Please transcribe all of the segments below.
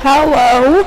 Hello.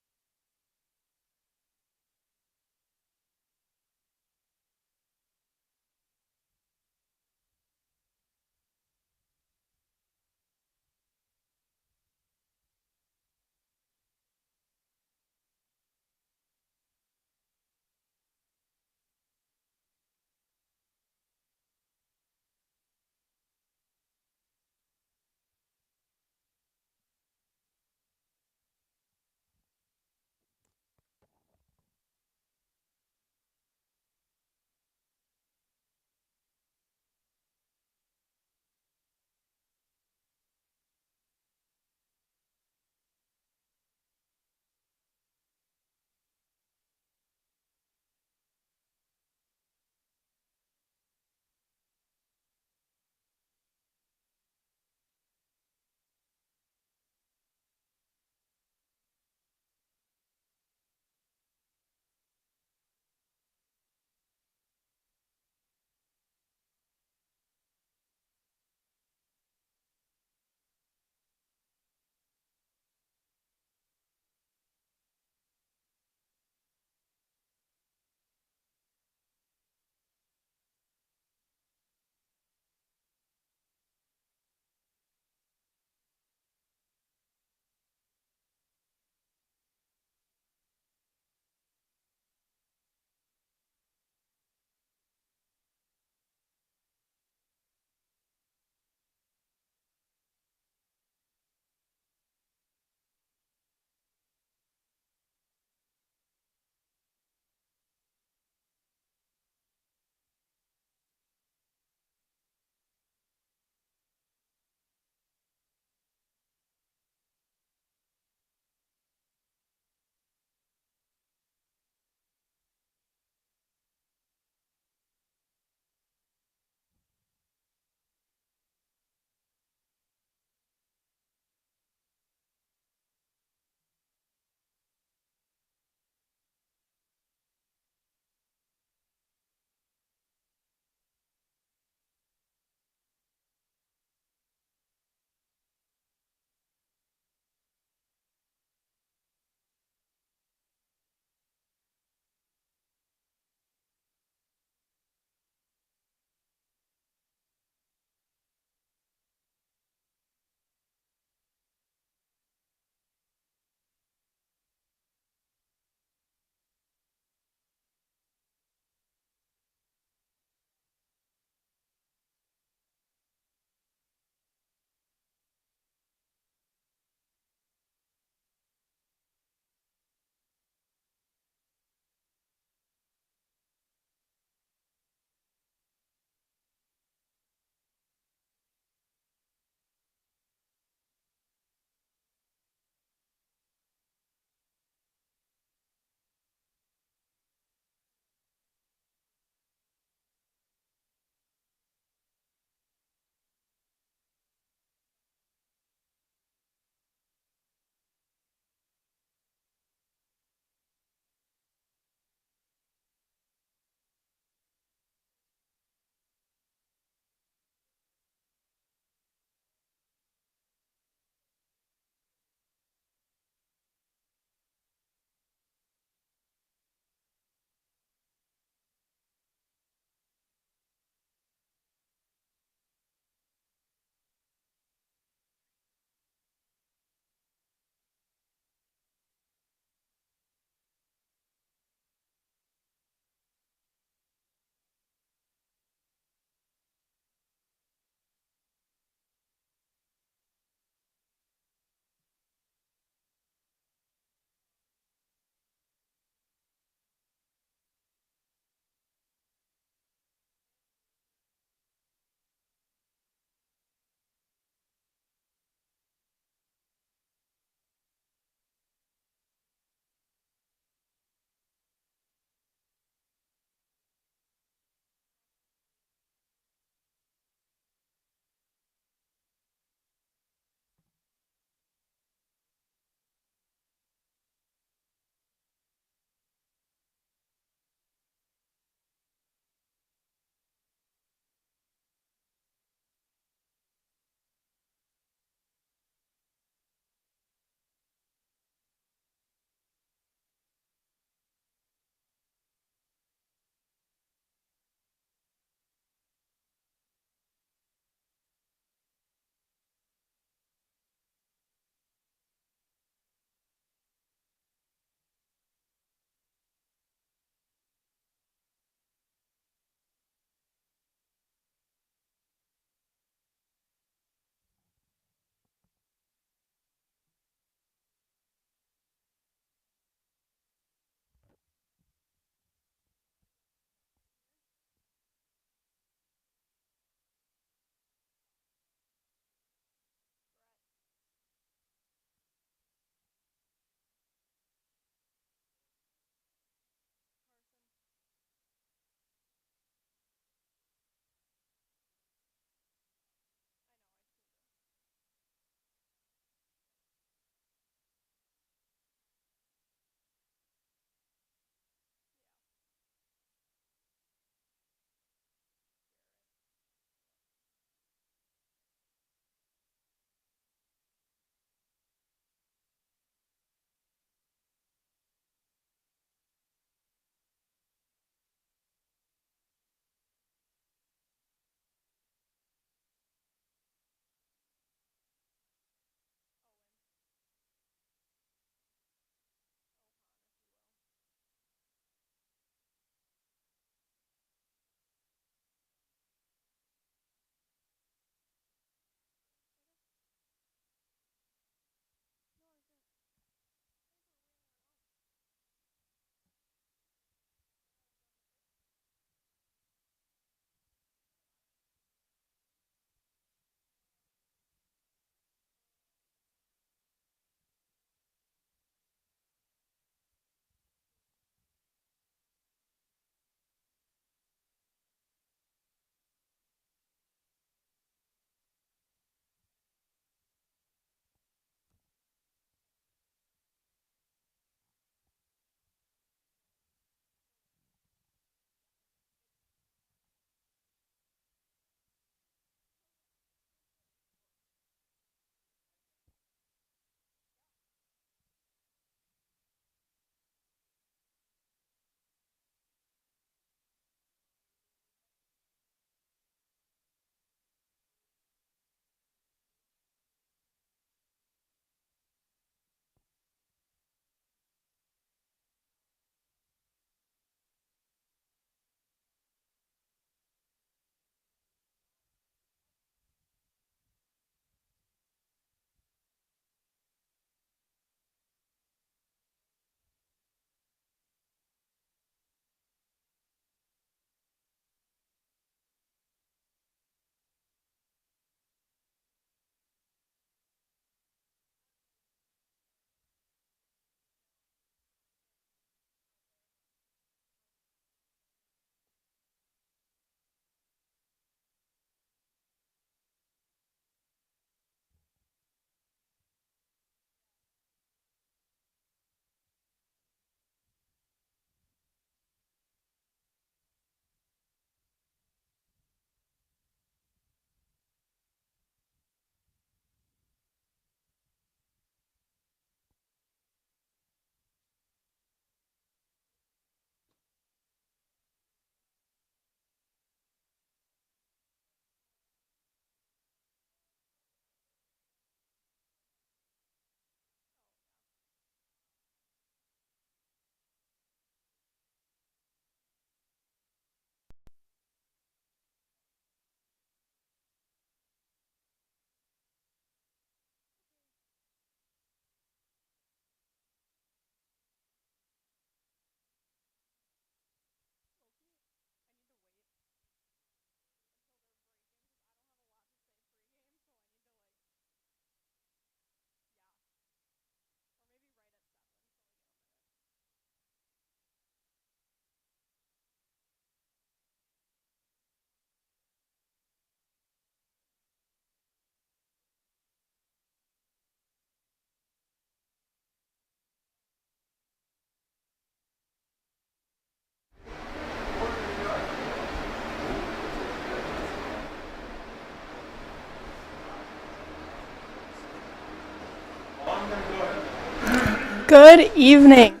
Good evening.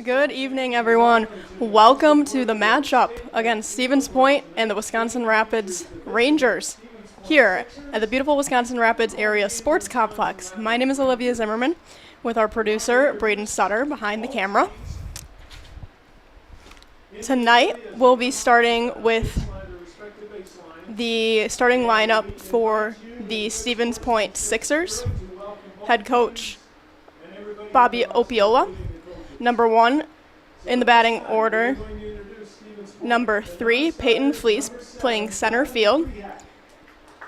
Good evening, everyone. Welcome to the matchup against Stevens Point and the Wisconsin Rapids Rangers here at the beautiful Wisconsin Rapids Area Sports Complex. My name is Olivia Zimmerman with our producer, Braden Sutter, behind the camera. Tonight, we'll be starting with the starting lineup for the Stevens Point Sixers. Head coach Bobby Opiola. Number 1 in the batting order, number 3, Peyton Fleece, playing center field.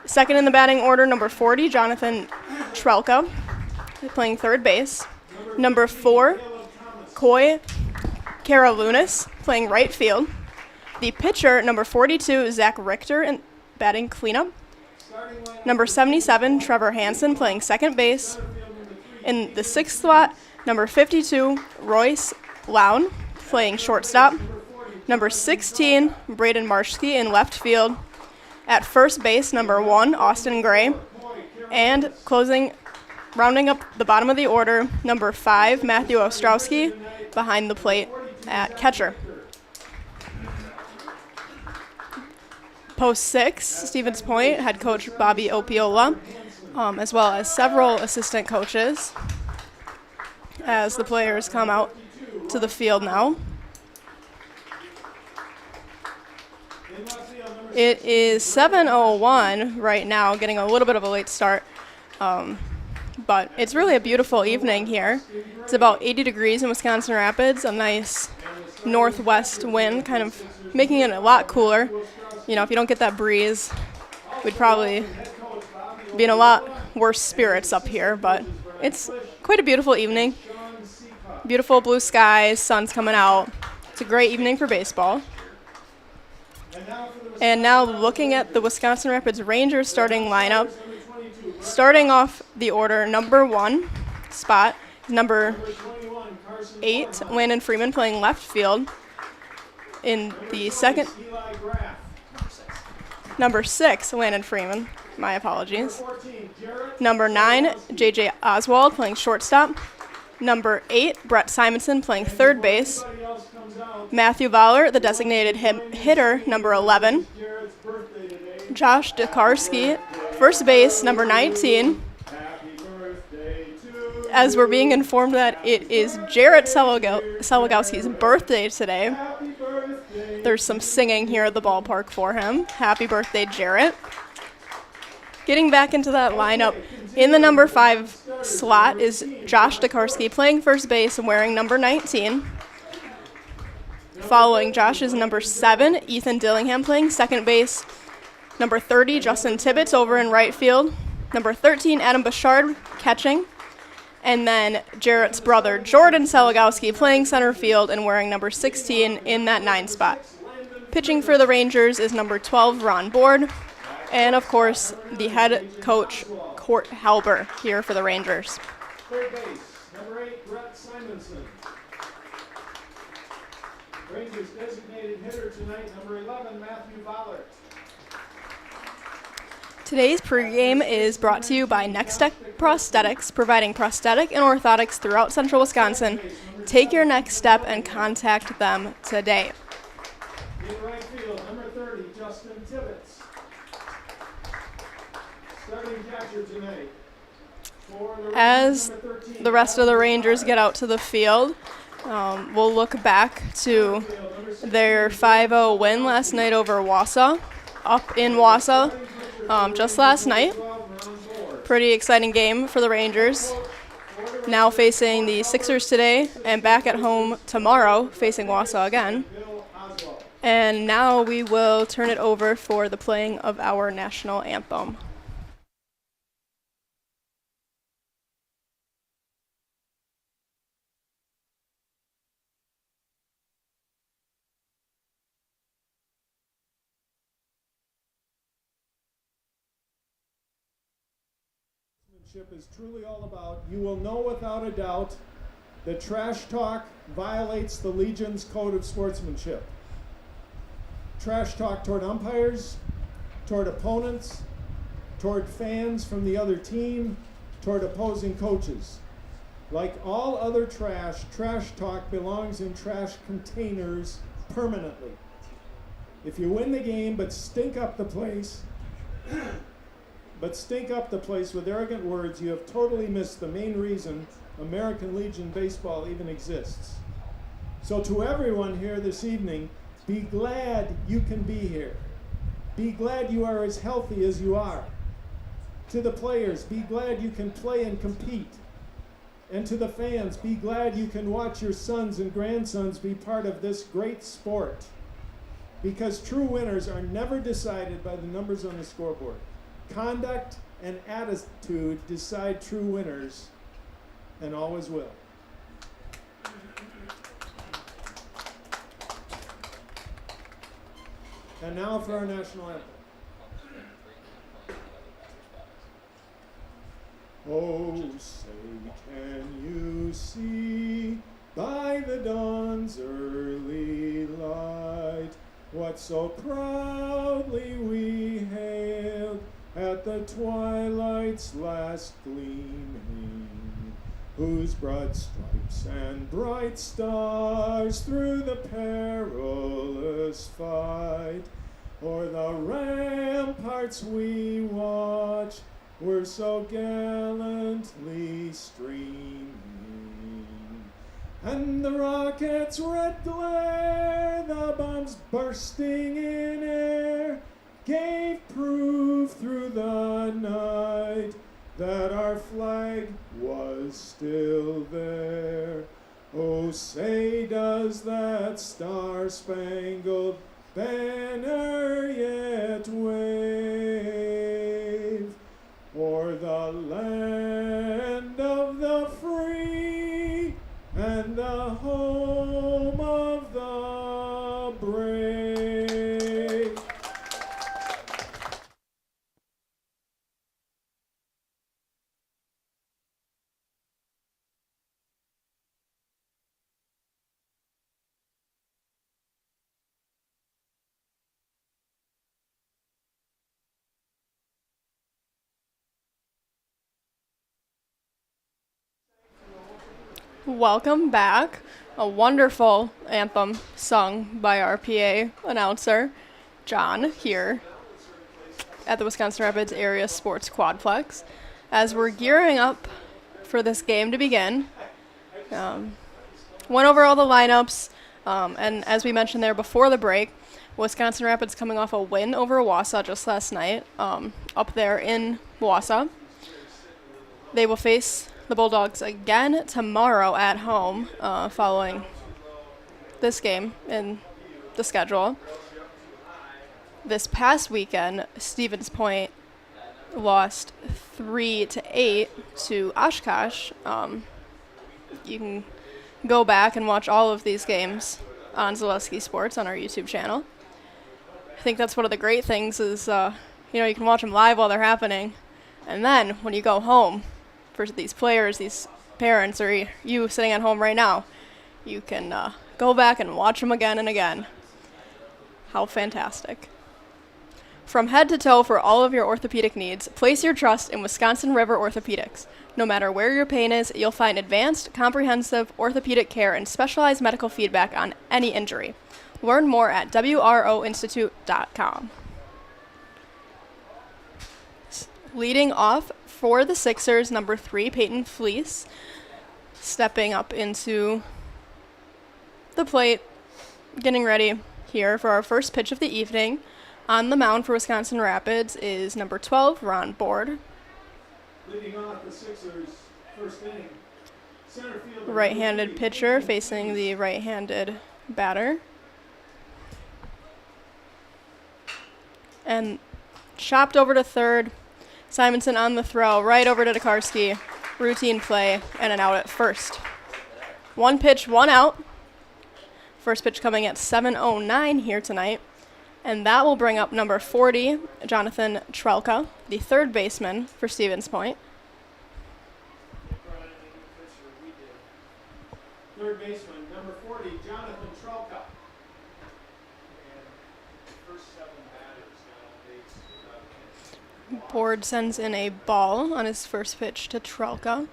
Second in the batting order, number 40, Jonathan Trelka, playing third base. Number 4, Coy Karalunas, playing right field. The pitcher, number 42, Zach Richter, in batting cleanup. Number 77, Trevor Hansen, playing second base. In the sixth slot, number 52, Royce Lown, playing shortstop. Number 16, Braden Marshke in left field. At first base, number 1, Austin Gray. And rounding up the bottom of the order, number 5, Matthew Ostrowski, behind the plate at catcher. Post 6, Stevens Point, head coach Bobby Opiola, as well as several assistant coaches as the players come out to the field now. It is 7:01 right now, getting a little bit of a late start, but it's really a beautiful evening here. It's about 80 degrees in Wisconsin Rapids, a nice northwest wind kind of making it a lot cooler. You know, if you don't get that breeze, we'd probably be in a lot worse spirits up here, but it's quite a beautiful evening. Beautiful blue skies, sun's coming out. It's a great evening for baseball. And now looking at the Wisconsin Rapids Rangers starting lineup, starting off the order, number 1 spot, number 8, Landon Freeman, playing left field. In the second, number 6, Landon Freeman, my apologies. Number 9, J.J. Oswald, playing shortstop. Number 8, Brett Simonson, playing third base. Matthew Voller, the designated hitter, number 11. Josh Dekarski, first base, number 19. As we're being informed that it is Jarrett Selwagowski's birthday today. There's some singing here at the ballpark for him. Happy birthday, Jarrett. Getting back into that lineup, in the number 5 slot is Josh Dekarski, playing first base and wearing number 19. Following Josh is number 7, Ethan Dillingham, playing second base. Number 30, Justin Tibbetts, over in right field. Number 13, Adam Bouchard, catching. And then Jarrett's brother, Jordan Selwagowski, playing center field and wearing number 16 in that 9 spot. Pitching for the Rangers is number 12, Ron Board. And, of course, the head coach, Court Halber, here for the Rangers. Third base, number 8, Brett Simonson. Rangers designated hitter tonight, number 11, Matthew Voller. Today's pregame is brought to you by Next Step Prosthetics, providing prosthetic and orthotics throughout central Wisconsin. Take your next step and contact them today. In right field, number 30, Justin Tibbetts. Starting catcher tonight. As the rest of the Rangers get out to the field, we'll look back to their 5-0 win last night over Wausau, up in Wausau, just last night. Pretty exciting game for the Rangers. Now facing the Sixers today and back at home tomorrow facing Wausau again. And now we will turn it over for the playing of our national anthem. Is truly all about. You will know without a doubt that trash talk violates the Legion's code of sportsmanship. Trash talk toward umpires, toward opponents, toward fans from the other team, toward opposing coaches. Like all other trash, trash talk belongs in trash containers permanently. If you win the game but stink up the place with arrogant words, you have totally missed the main reason American Legion baseball even exists. So to everyone here this evening, be glad you can be here. Be glad you are as healthy as you are. To the players, be glad you can play and compete. And to the fans, be glad you can watch your sons and grandsons be part of this great sport. Because true winners are never decided by the numbers on the scoreboard. Conduct and attitude decide true winners, and always will. And now for our national anthem. Oh, say, can you see by the dawn's early light what so proudly we hailed at the twilight's last gleaming, whose broad stripes and bright stars through the perilous fight o'er the ramparts we watched were so gallantly streaming. And the rocket's red glare, the bombs bursting in air, gave proof through the night that our flag was still there. Oh, say does that star-spangled banner yet wave o'er the land of the free and the home of the brave. Welcome back. A wonderful anthem sung by our PA announcer, John, here at the Wisconsin Rapids Area Sports Quadplex. As we're gearing up for this game to begin, went over all the lineups, and as we mentioned there before the break, Wisconsin Rapids coming off a win over Wausau just last night, up there in Wausau. They will face the Bulldogs again tomorrow at home, following this game in the schedule. This past weekend, Stevens Point lost 3-8 to Oshkosh. You can go back and watch all of these games on Zaleski Sports on our YouTube channel. I think that's one of the great things is, you can watch them live while they're happening. And then when you go home, for these players, these parents, or you sitting at home right now, you can go back and watch them again and again. How fantastic. From head to toe for all of your orthopedic needs, place your trust in Wisconsin River Orthopedics. No matter where your pain is, you'll find advanced, comprehensive orthopedic care and specialized medical feedback on any injury. Learn more at WROinstitute.com. Leading off for the Sixers, number 3, Peyton Fleece, stepping up into the plate, getting ready here for our first pitch of the evening. On the mound for Wisconsin Rapids is number 12, Ron Board. Leading off the Sixers' first inning, center fielder, Right-handed pitcher facing the right-handed batter. And chopped over to third. Simonson on the throw, right over to Tokarski. Routine play, and an out at first. One pitch, one out. First pitch coming at 7:09 here tonight. And that will bring up number 40, Jonathan Trelka, the third baseman for Stevens Point. third baseman, number 40, Jonathan Trelka. Board sends in a ball on his first pitch to Trelka.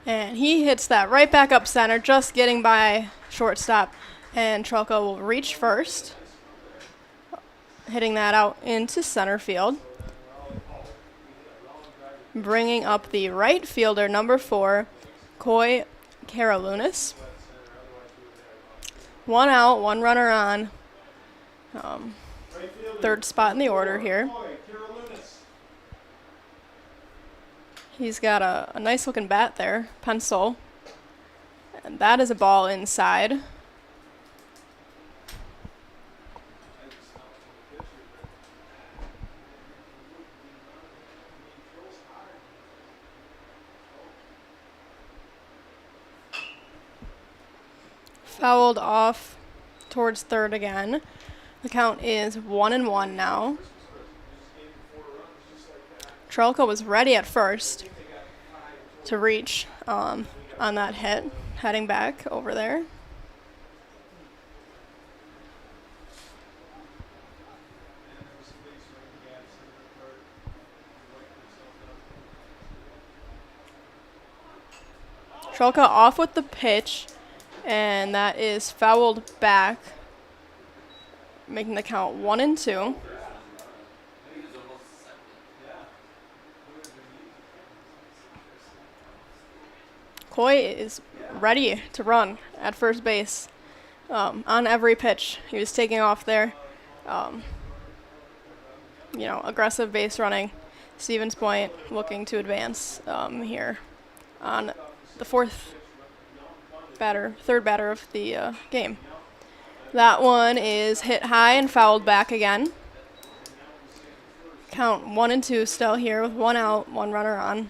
And he hits that right back up center, just getting by shortstop. And Trelka will reach first, hitting that out into center field. Bringing up the right fielder, number 4, Coy Karalunas. 1 out, 1 runner on. Third spot in the order here. He's got a nice looking bat there, pencil. And that is a ball inside. Fouled off towards third again. The count is 1-1 now. Trelka was ready at first to reach on that hit, heading back over there. Trelka off with the pitch, and that is fouled back, making the count 1-2. Coy is ready to run at first base on every pitch. He was taking off there. Aggressive base running. Stevens Point looking to advance here on the third batter of the game. That one is hit high and fouled back again. Count 1-2 still here with 1 out, 1 runner on.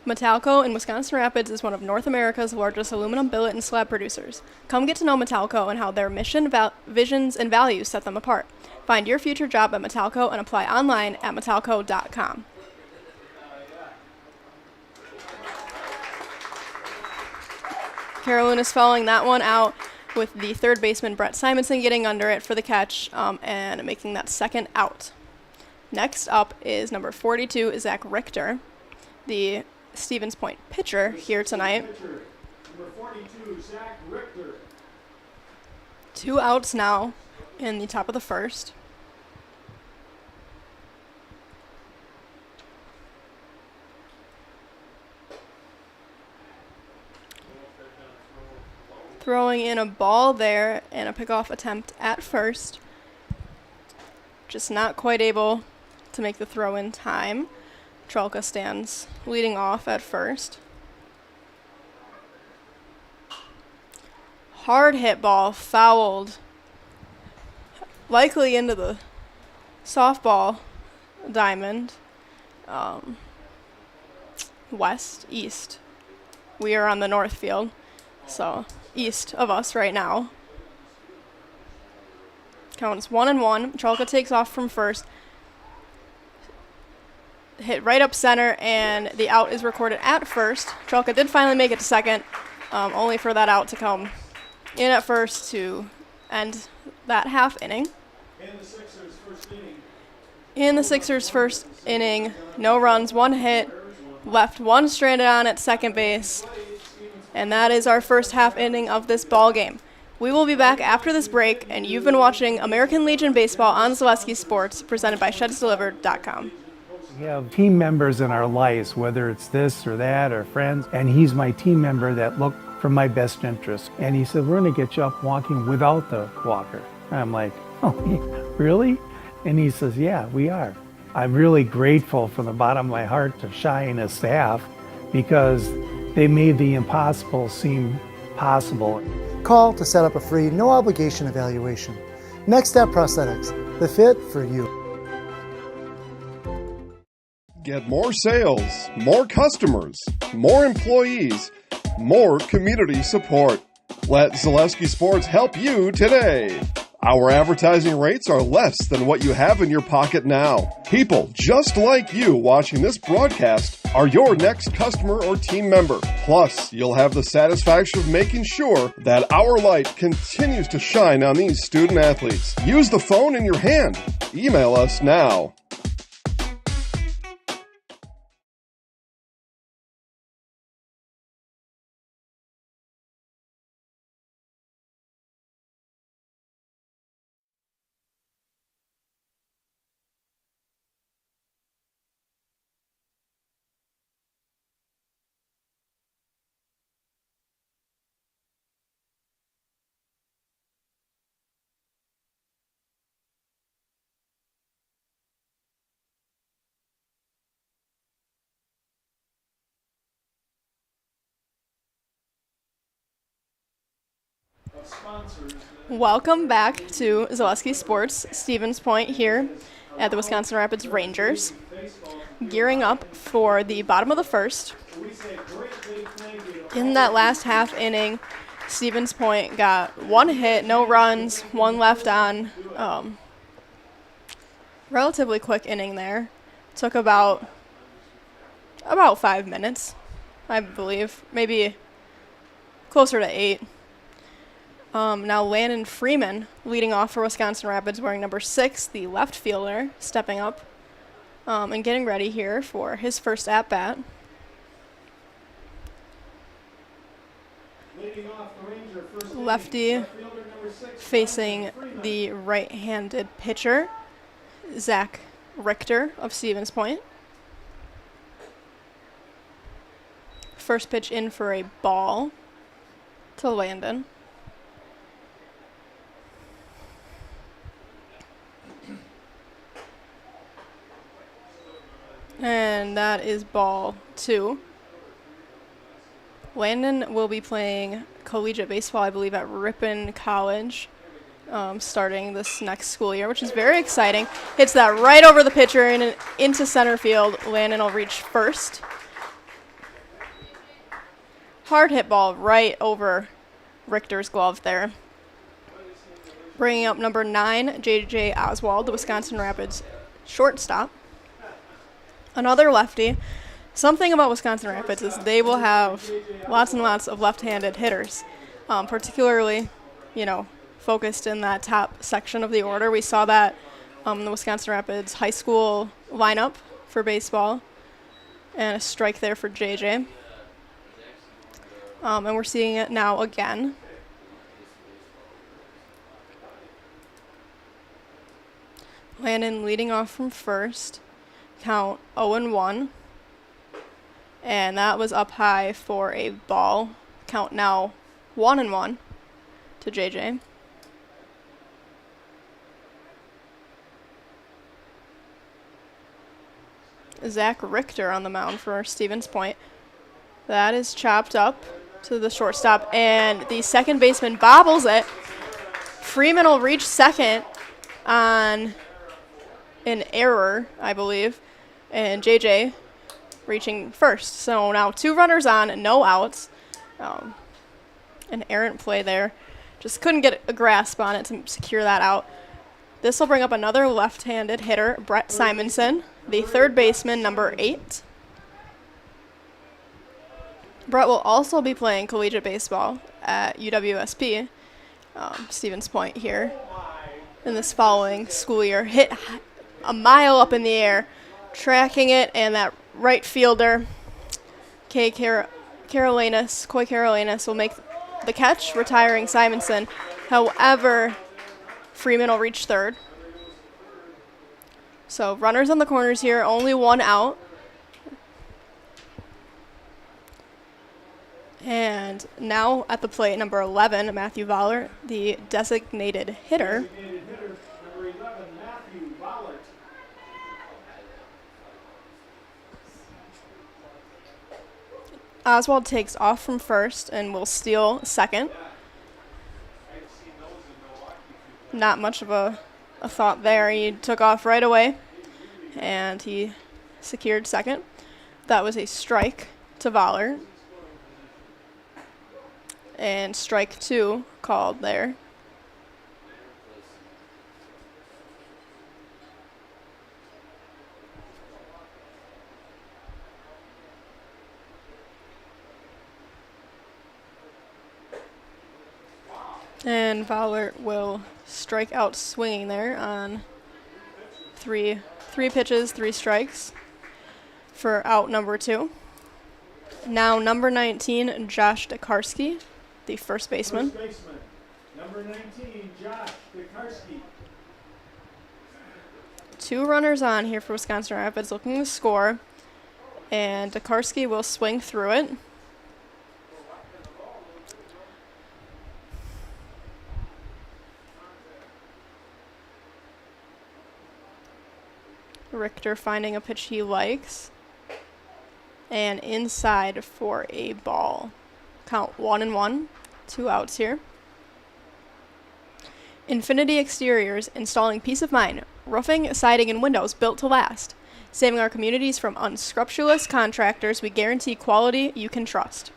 Metalco in Wisconsin Rapids is one of North America's largest aluminum billet and slab producers. Come get to know Metalco and how their mission, visions, and values set them apart. Find your future job at Metalco and apply online at metalco.com. Carolyn is following that one out with the third baseman Brett Simonson getting under it for the catch and making that second out. Next up is number 42, Zach Richter, the Stevens Point pitcher here tonight. Number 42, Zach Richter. 2 outs now in the top of the first. Throwing in a ball there and a pickoff attempt at first. Just not quite able to make the throw in time. Trelka stands leading off at first. Hard hit ball, fouled. Likely into the softball diamond. East. We are on the north field, so east of us right now. Counts 1-1. Trelka takes off from first. Hit right up center, and the out is recorded at first. Trelka did finally make it to second, only for that out to come in at first to end that half inning. In the Sixers' first inning, no runs, 1 hit, left 1 stranded on at second base, and that is our first half inning of this ball game. We will be back after this break, and you've been watching American Legion Baseball on Zaleski Sports, presented by ShedsDelivered.com. We have team members in our lives, whether it's this or that or friends, and he's my team member that looked for my best interest. And he said, we're going to get you up walking without the walker. And I'm like, oh, really? And he says, yeah, we are. I'm really grateful from the bottom of my heart to Shai and his staff because they made the impossible seem possible. Call to set up a free, no-obligation evaluation. Next Step Prosthetics, the fit for you. Get more sales, more customers, more employees, more community support. Let Zaleski Sports help you today. Our advertising rates are less than what you have in your pocket now. People just like you watching this broadcast are your next customer or team member. Plus, you'll have the satisfaction of making sure that our light continues to shine on these student athletes. Use the phone in your hand. Email us now. Welcome back to Zaleski Sports, Stevens Point here at the Wisconsin Rapids Rangers. Gearing up for the bottom of the first. In that last half inning, Stevens Point got one hit, no runs, one left on. Relatively quick inning there. Took about 5 minutes, I believe. Maybe closer to 8. Now Landon Freeman leading off for Wisconsin Rapids, wearing number 6, the left fielder, stepping up and getting ready here for his first at-bat. Lefty facing the right-handed pitcher, Zach Richter of Stevens Point. First pitch in for a ball to Landon. And that is ball 2. Landon will be playing collegiate baseball, I believe, at Ripon College, starting this next school year, which is very exciting. Hits that right over the pitcher and into center field. Landon will reach first. Hard hit ball right over Richter's glove there. Bringing up number 9, J.J. Oswald, the Wisconsin Rapids shortstop. Another lefty. Something about Wisconsin Rapids is they will have lots and lots of left-handed hitters, particularly, focused in that top section of the order. We saw that in the Wisconsin Rapids high school lineup for baseball, and a strike there for JJ. And we're seeing it now again. Landon leading off from first. Count 0-1. And that was up high for a ball. Count now 1-1 to JJ. Zach Richter on the mound for Stevens Point. That is chopped up to the shortstop, and the second baseman bobbles it. Freeman will reach second on an error, I believe, and JJ reaching first. So now 2 runners on, no outs. An errant play there. Just couldn't get a grasp on it to secure that out. This will bring up another left-handed hitter, Brett Simonson, the third baseman, number 8. Brett will also be playing collegiate baseball at UWSP, Stevens Point here, in this following school year. Hit a mile up in the air, tracking it, and that right fielder, Coy Carolinas, will make the catch, retiring Simonson. However, Freeman will reach third. So runners on the corners here, only 1 out. And now at the plate, number 11, Matthew Vollert, the designated hitter. Number 11, Matthew Vollert. Oswald takes off from first and will steal second. Not much of a thought there. He took off right away, and he secured second. That was a strike to Vollert. And strike 2 called there. And Fowler will strike out swinging there on three pitches, 3 strikes for out number 2. Now number 19, Josh Dekarski, the first baseman. First baseman, number 19, Josh Dekarski. 2 runners on here for Wisconsin Rapids looking to score. And Dekarski will swing through it. Richter finding a pitch he likes. And inside for a ball. Count 1-1. 2 outs here. Infinity Exteriors, installing peace of mind. Roofing, siding, and windows built to last. Saving our communities from unscrupulous contractors, we guarantee quality you can trust.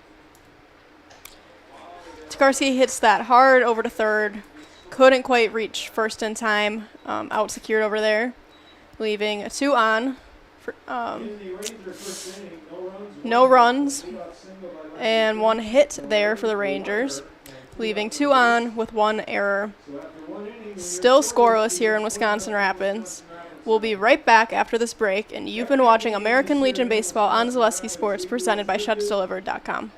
Tokarski hits that hard over to third. Couldn't quite reach first in time. Out secured over there. Leaving 2 on. For, no runs. And 1 hit there for the Rangers. Leaving 2 on with 1 error. Still scoreless here in Wisconsin Rapids. We'll be right back after this break, and you've been watching American Legion Baseball on Zaleski Sports, presented by ShutsDelivered.com.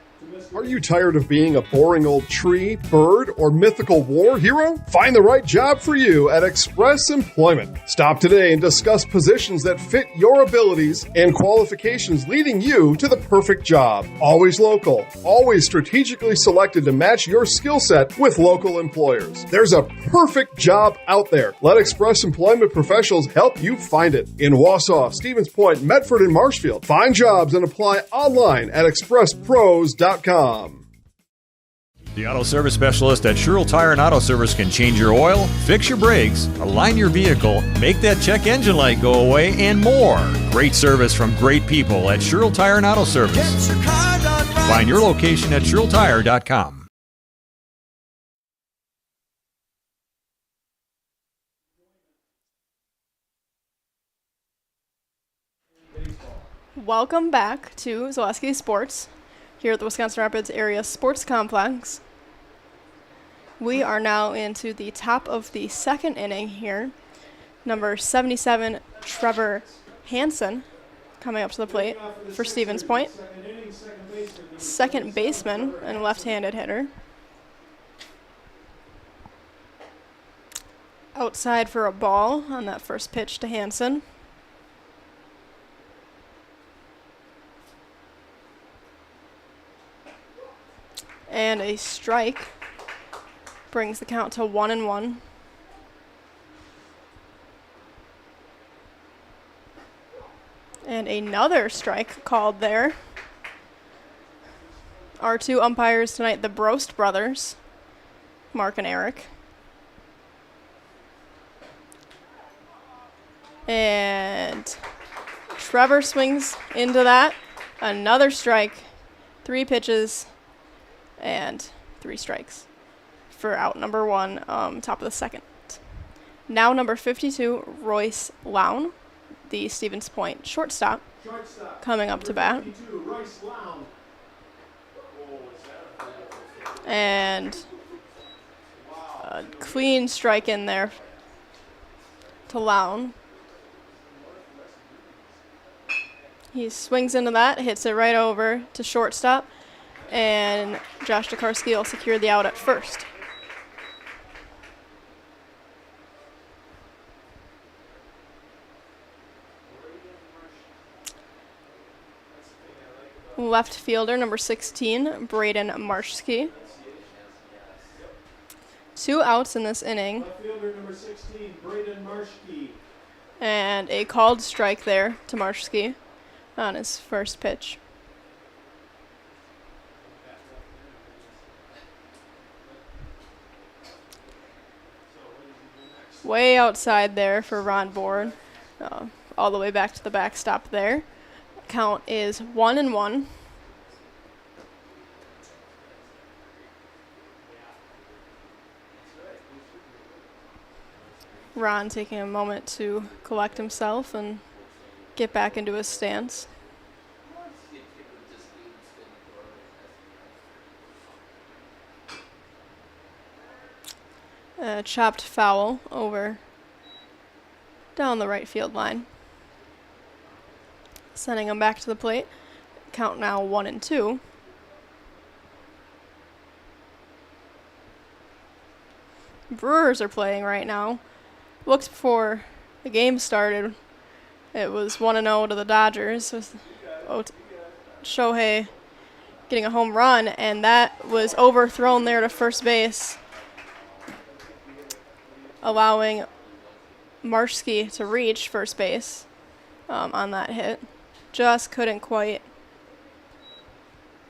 Are you tired of being a boring old tree, bird, or mythical war hero? Find the right job for you at Express Employment. Stop today and discuss positions that fit your abilities and qualifications, leading you to the perfect job. Always local, always strategically selected to match your skill set with local employers. There's a perfect job out there. Let Express Employment professionals help you find it. In Wausau, Stevens Point, Medford, and Marshfield. Find jobs and apply online at expresspros.com. The auto service specialist at Sherrill Tire and Auto Service can change your oil, fix your brakes, align your vehicle, make that check engine light go away, and more. Great service from great people at Sherrill Tire and Auto Service. Find your location at SherrillTire.com. Welcome back to Zaleski Sports, here at the Wisconsin Rapids Area Sports Complex. We are now into the top of the 2nd inning here. Number 77, Trevor Hansen, coming up to the plate for Stevens Point. Second baseman and left-handed hitter. Outside for a ball on that first pitch to Hansen. And a strike brings the count to 1-1. And another strike called there. Our 2 umpires tonight, the Brost brothers, Mark and Eric. And Trevor swings into that. Another strike. 3 pitches. And 3 strikes for out number 1, top of the 2nd. Now number 52, Royce Lown, the Stevens Point shortstop, coming up to bat. And a clean strike in there to Lown. He swings into that, hits it right over to shortstop. And Josh Dekarski will secure the out at first. Left fielder, number 16, Braden Marshke. 2 outs in this inning. Left fielder, number 16, Braden Marshke. And a called strike there to Marshke on his first pitch. Way outside there for Ron Board, all the way back to the backstop there. Count is 1-1. Ron taking a moment to collect himself and get back into his stance. Chopped foul over down the right field line. Sending him back to the plate. Count now 1-2. Brewers are playing right now. Looked before the game started. It was 1-0 to the Dodgers with Shohei getting a home run, and that was overthrown there to first base, allowing Marshke to reach first base on that hit. Just couldn't quite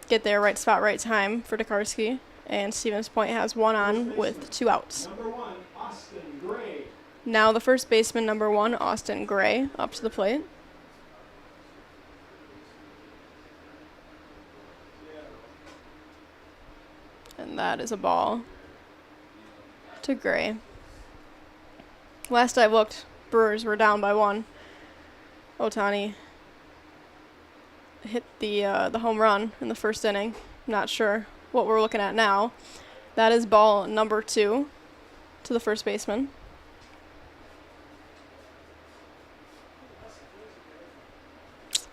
get there, right spot, right time for Tokarski. And Stevens Point has one on with 2 outs. Number 1, Austin Gray. Now the first baseman, number 1, Austin Gray, up to the plate. And that is a ball to Gray. Last I looked, Brewers were down by 1. Ohtani hit the home run in the first inning. Not sure what we're looking at now. That is ball number 2 to the first baseman.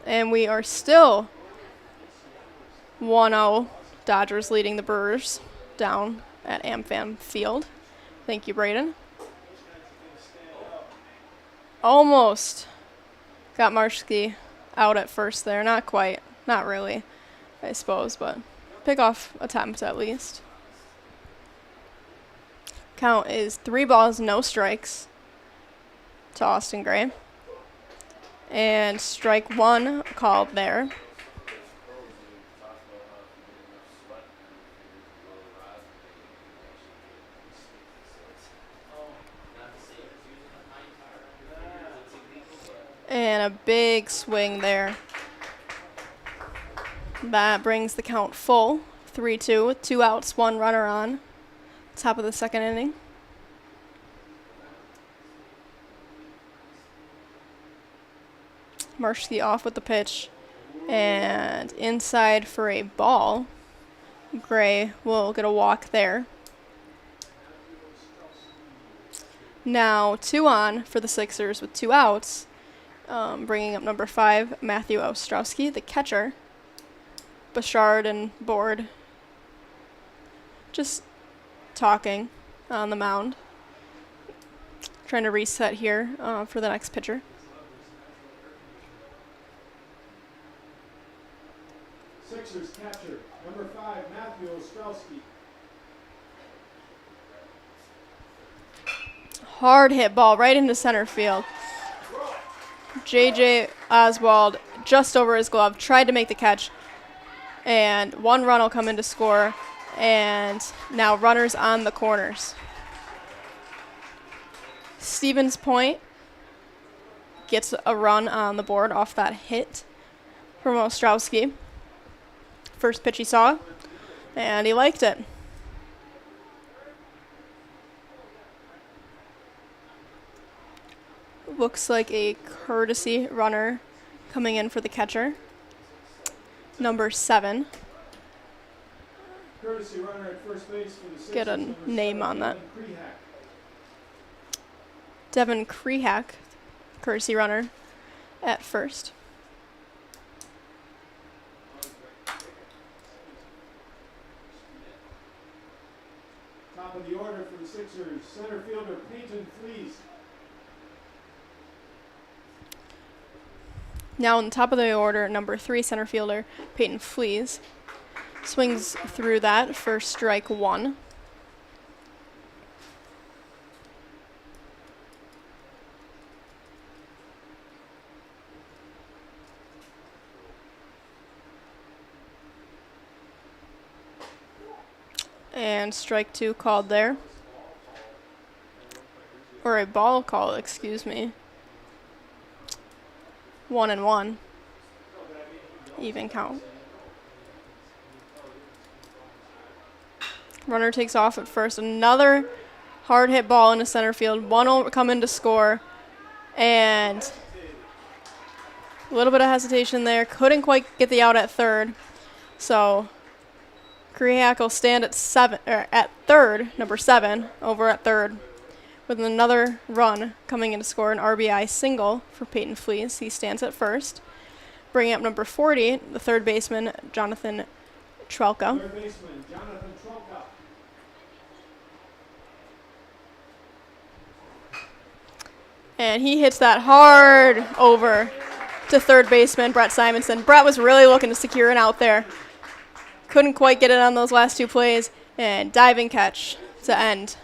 And we are still 1-0. Dodgers leading the Brewers down at Anthem Field. Thank you, Braden. Almost got Marshke out at first there. Not quite. Not really, I suppose, but pickoff attempt at least. Count is 3 balls, no strikes to Austin Gray. And strike 1 called there. And a big swing there. That brings the count full. 3-2 with 2 outs, 1 runner on. Top of the second inning. Marshke off with the pitch. And inside for a ball. Gray will get a walk there. Now 2 on for the Sixers with 2 outs. Bringing up number 5, Matthew Ostrowski, the catcher. Bouchard and Board just talking on the mound. Trying to reset here for the next pitcher. Sixers catcher, number 5, Matthew Ostrowski. Hard hit ball right into center field. J.J. Oswald just over his glove, tried to make the catch, and 1 run will come in to score, and now runners on the corners. Stevens Point gets a run on the board off that hit from Ostrowski. First pitch he saw, and he liked it. Looks like a courtesy runner coming in for the catcher. Number 7. Courtesy runner at first base for the Sixers. Get a name on that. Devin Krehak, courtesy runner at first. Top of the order for the Sixers, center fielder Peyton Flees. Now on the top of the order, number 3 center fielder Peyton Flees swings through that for strike 1. And strike 2 called there. Or a ball call, excuse me. 1-1. Even count. Runner takes off at first. Another hard hit ball into center field. 1 will come in to score. And a little bit of hesitation there. Couldn't quite get the out at third. So Kreak will stand at third, number 7, over at third, with another run coming in to score an RBI single for Peyton Fleas. He stands at first. Bringing up number 40, the third baseman, Jonathan Trelka. Third baseman, Jonathan Trelka. And he hits that hard over to third baseman, Brett Simonson. Brett was really looking to secure an out there. Couldn't quite get it on those last 2 plays, and diving catch to end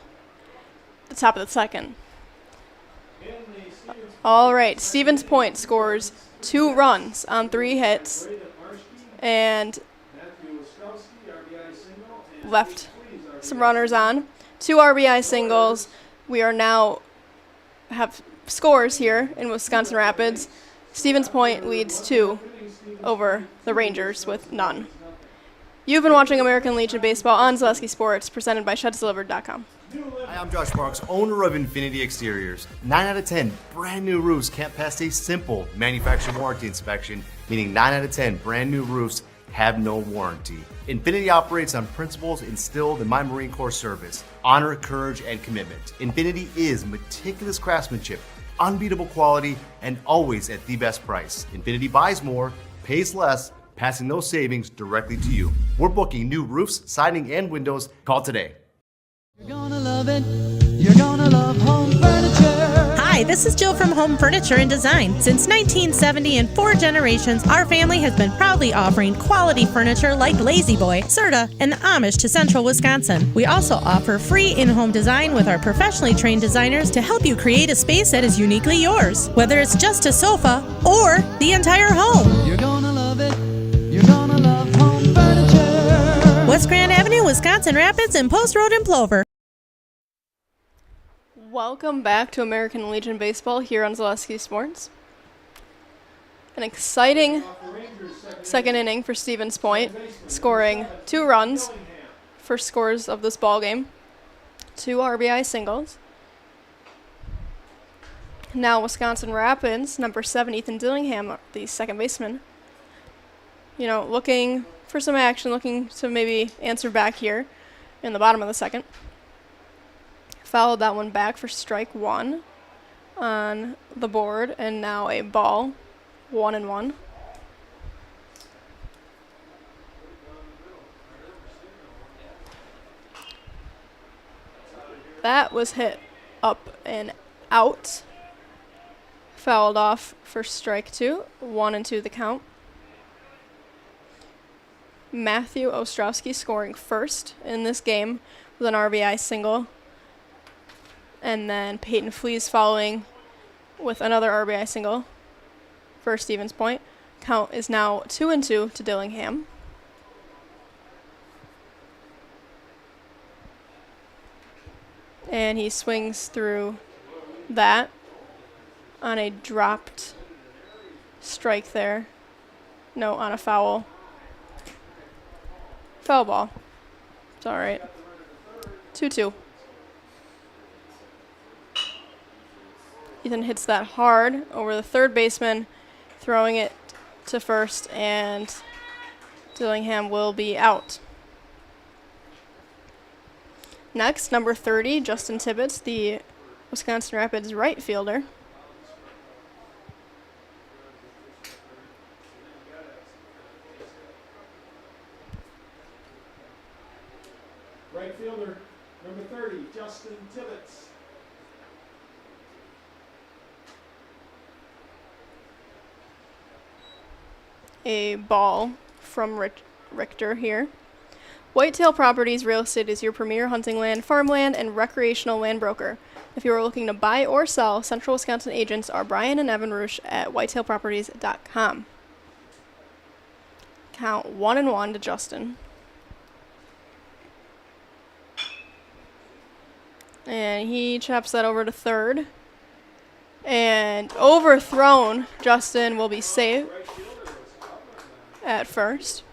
the top of the second. All right, Stevens Point scores 2 runs on 3 hits and left some runners on. 2 RBI singles. We are now have scores here in Wisconsin Rapids. Stevens Point leads 2 over the Rangers with none. You've been watching American Legion Baseball on Zaleski Sports, presented by ShedsDelivered.com. Hi, I'm Josh Marks, owner of Infinity Exteriors. 9 out of 10 brand new roofs can't pass a simple manufacturer warranty inspection, meaning 9 out of 10 brand new roofs have no warranty. Infinity operates on principles instilled in my Marine Corps service: honor, courage, and commitment. Infinity is meticulous craftsmanship, unbeatable quality, and always at the best price. Infinity buys more, pays less, passing those savings directly to you. We're booking new roofs, siding, and windows. Call today. You're gonna love it. You're gonna love home furniture. Hi, this is Jill from Home Furniture and Design. Since 1970 and 4 generations, our family has been proudly offering quality furniture like Lazy Boy, Serta, and Amish to Central Wisconsin. We also offer free in-home design with our professionally trained designers to help you create a space that is uniquely yours, whether it's just a sofa or the entire home. You're gonna love it. You're gonna love home furniture. West Grand Avenue, Wisconsin Rapids, and Post Road in Plover. Welcome back to American Legion Baseball here on Zaleski Sports. An exciting second inning for Stevens Point, scoring 2 runs, first scores of this ball game, 2 RBI singles. Now Wisconsin Rapids, number 7, Ethan Dillingham, the second baseman, looking for some action, looking to maybe answer back here in the bottom of the second. Fouled that one back for strike 1 on the board, and now a ball, 1-1. That was hit up and out. Fouled off for strike 2, 1-2 the count. Matthew Ostrowski scoring first in this game with an RBI single. And then Peyton Fleas following with another RBI single for Stevens Point. Count is now 2-2 to Dillingham. And he swings through that on a dropped strike there. No, on a foul. Foul ball. It's all right. 2-2. Ethan hits that hard over the third baseman, throwing it to first, and Dillingham will be out. Next, number 30, Justin Tibbetts, the Wisconsin Rapids right fielder. Right fielder, number 30, Justin Tibbetts. A ball from Richter here. Whitetail Properties Real Estate is your premier hunting land, farmland, and recreational land broker. If you are looking to buy or sell, Central Wisconsin agents are Brian and Evan Roosh at whitetailproperties.com. Count 1-1 to Justin. And he chops that over to third. And overthrown. Justin will be safe at first.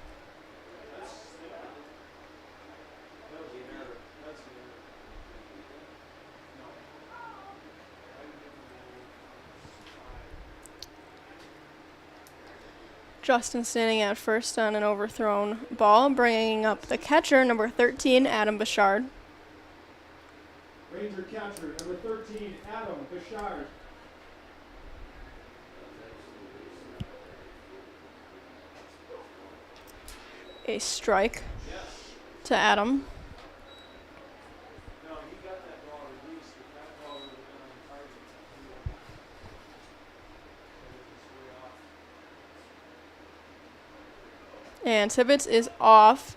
Justin standing at first on an overthrown ball, bringing up the catcher, number 13, Adam Bouchard. Ranger catcher, number 13, Adam Bouchard. A strike to Adam. And Tibbetts is off,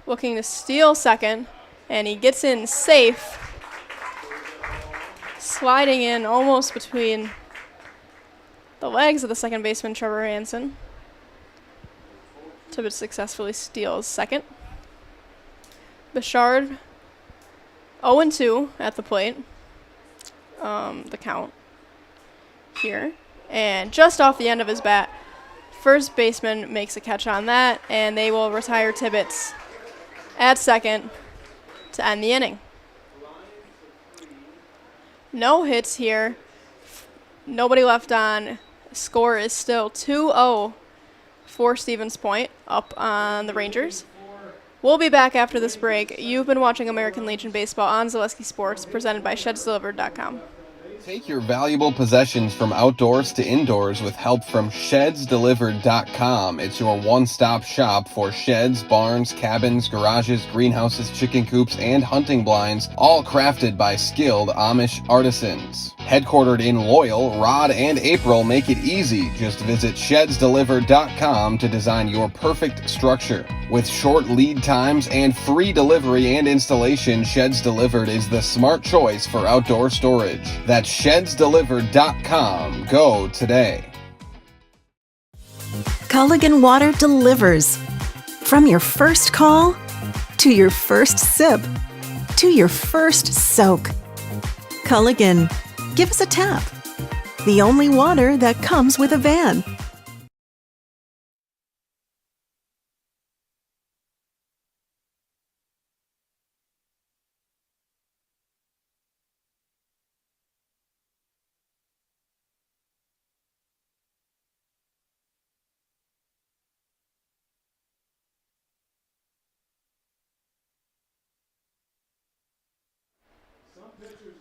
looking to steal second, and he gets in safe, sliding in almost between the legs of the second baseman, Trevor Hansen. Tibbetts successfully steals second. Bouchard 0-2 at the plate, the count here. And just off the end of his bat, first baseman makes a catch on that, and they will retire Tibbetts at second to end the inning. No hits here. Nobody left on. Score is still 2-0 for Stevens Point, up on the Rangers. We'll be back after this break. You've been watching American Legion Baseball on Zaleski Sports, presented by ShedsDelivered.com. Take your valuable possessions from outdoors to indoors with help from ShedsDelivered.com. It's your one-stop shop for sheds, barns, cabins, garages, greenhouses, chicken coops, and hunting blinds, all crafted by skilled Amish artisans. Headquartered in Loyal, Rod and April make it easy. Just visit ShedsDelivered.com to design your perfect structure. With short lead times and free delivery and installation, Sheds Delivered is the smart choice for outdoor storage. That's ShedsDelivered.com. Go today. Culligan Water delivers. From your first call, to your first sip, to your first soak. Culligan, give us a tap. The only water that comes with a van.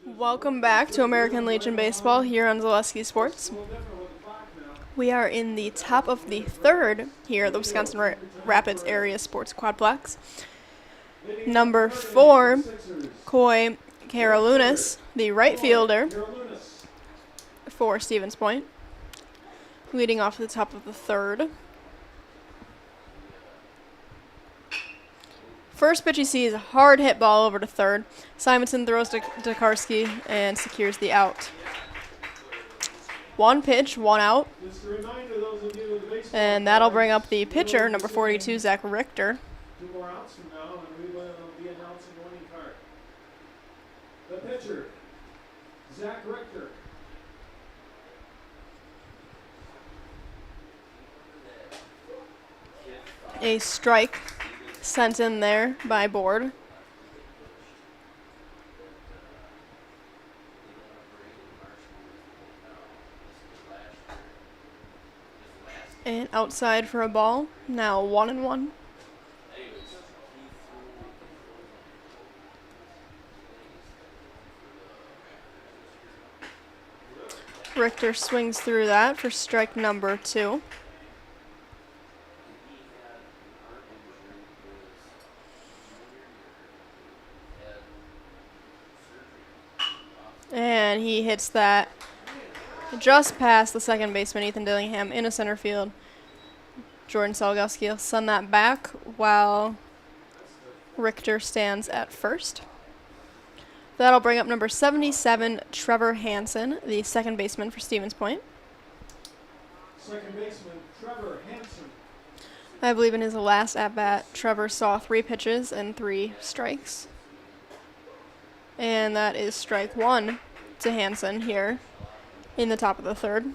Welcome back to American Legion Baseball here on Zaleski Sports. We are in the top of the third here at the Wisconsin Rapids Area Sports Quadplex. Number 4, Coy Karalunas, the right fielder for Stevens Point, leading off the top of the third. First pitch he sees, a hard hit ball over to third. Simonson throws to Dakarski and secures the out. One pitch, one out. And that'll bring up the pitcher, number 42, Zach Richter. 2 more outs from now, and we will be announcing the winning card. The pitcher, Zach Richter. A strike sent in there by Board. And outside for a ball. Now 1-1. Richter swings through that for strike number 2. And he hits that just past the second baseman, Ethan Dillingham, into center field. Jordan Salgowski will send that back while Richter stands at first. That'll bring up number 77, Trevor Hansen, the second baseman for Stevens Point. Second baseman, Trevor Hansen. I believe in his last at-bat, Trevor saw 3 pitches and 3 strikes. And that is strike 1 to Hansen here in the top of the third.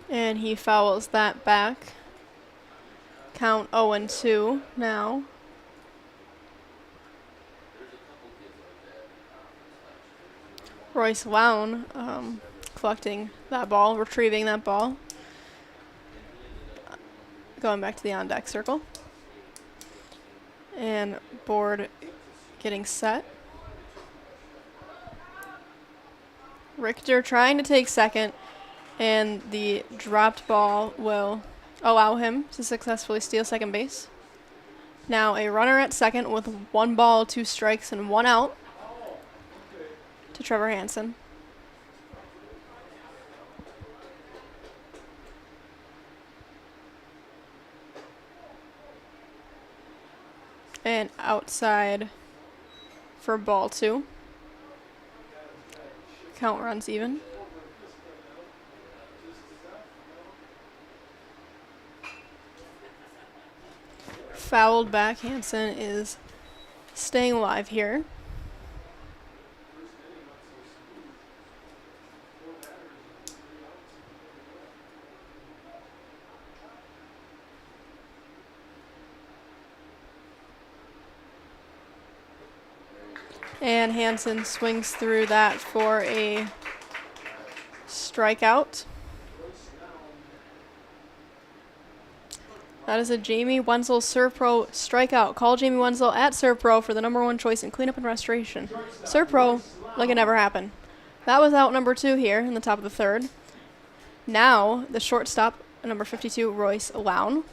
And he fouls that back. Count 0-2 now. Royce Lown collecting that ball, retrieving that ball. Going back to the on-deck circle. And board getting set. Richter trying to take second, and the dropped ball will allow him to successfully steal second base. Now a runner at second with 1 ball, 2 strikes, and 1 out to Trevor Hansen. And outside for ball 2. Count runs even. Fouled back. Hansen is staying alive here. And Hansen swings through that for a strikeout. That is a Jamie Wenzel ServPro strikeout. Call Jamie Wenzel at ServPro for the #1 choice in cleanup and restoration. ServPro like it never happened. That was out number 2 here in the top of the 3rd. Now the shortstop, number 52, Royce Lown.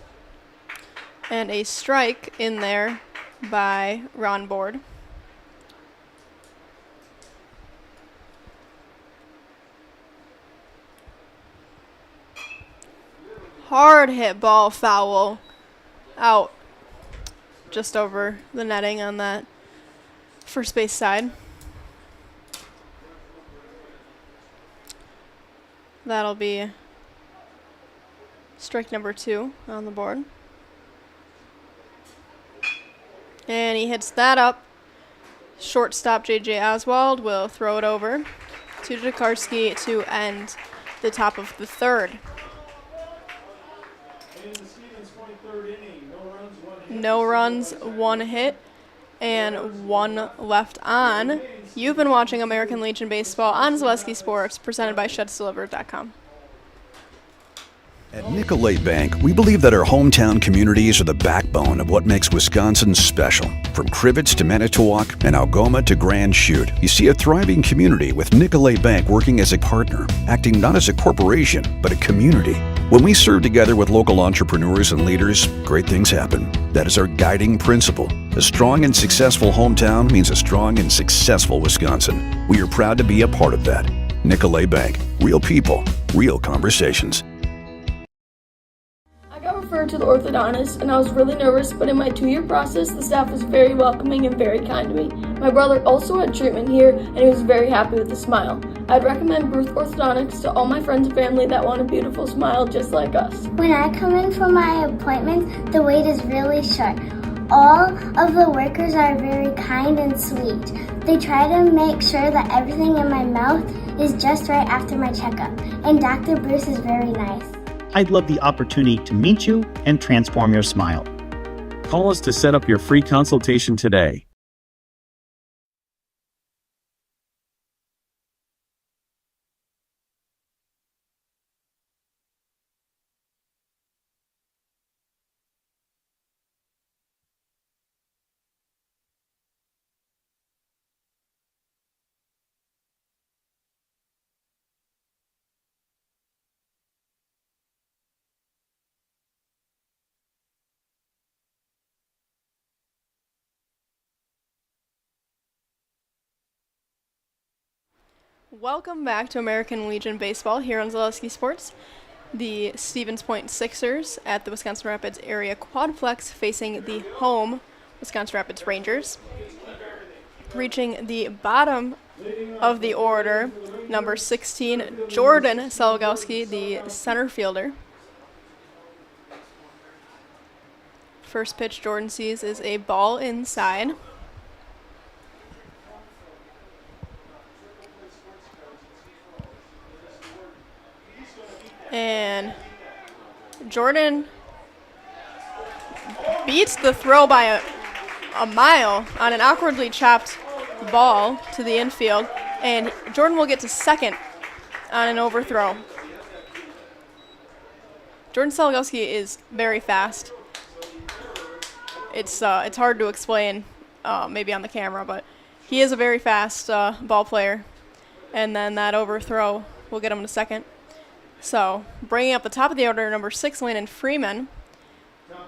And a strike in there by Ron Board. Hard hit ball, foul, out just over the netting on that first base side. That'll be strike number 2 on the board. And he hits that up. Shortstop J.J. Oswald will throw it over to Jakarski to end the top of the 3rd. No runs, 1 hit, and 1 left on. You've been watching American Legion Baseball on Zaleski Sports, presented by ShedsDelivered.com. At Nicolay Bank, we believe that our hometown communities are the backbone of what makes Wisconsin special. From Crivets to Manitowoc and Algoma to Grand Chute, you see a thriving community with Nicolay Bank working as a partner, acting not as a corporation, but a community. When we serve together with local entrepreneurs and leaders, great things happen. That is our guiding principle. A strong and successful hometown means a strong and successful Wisconsin. We are proud to be a part of that. Nicolay Bank. Real people, real conversations. Referred to the orthodontist, and I was really nervous, but in my 2-year process, the staff was very welcoming and very kind to me. My brother also had treatment here, and he was very happy with a smile. I'd recommend Bruce Orthodontics to all my friends and family that want a beautiful smile just like us. When I come in for my appointment, the wait is really short. All of the workers are very kind and sweet. They try to make sure that everything in my mouth is just right after my checkup, and Dr. Bruce is very nice. I'd love the opportunity to meet you and transform your smile. Call us to set up your free consultation today. Welcome back to American Legion Baseball here on Zaleski Sports. The Stevens Point Sixers at the Wisconsin Rapids area quadplex facing the home Wisconsin Rapids Rangers. Reaching the bottom of the order, number 16, Jordan Salgowski, the center fielder. First pitch Jordan sees is a ball inside. And Jordan beats the throw by a mile on an awkwardly chopped ball to the infield. And Jordan will get to second on an overthrow. Jordan Salgowski is very fast. It's hard to explain maybe on the camera, but he is a very fast ball player. And then that overthrow will get him to second. So bringing up the top of the order, number 6, Landon Freeman.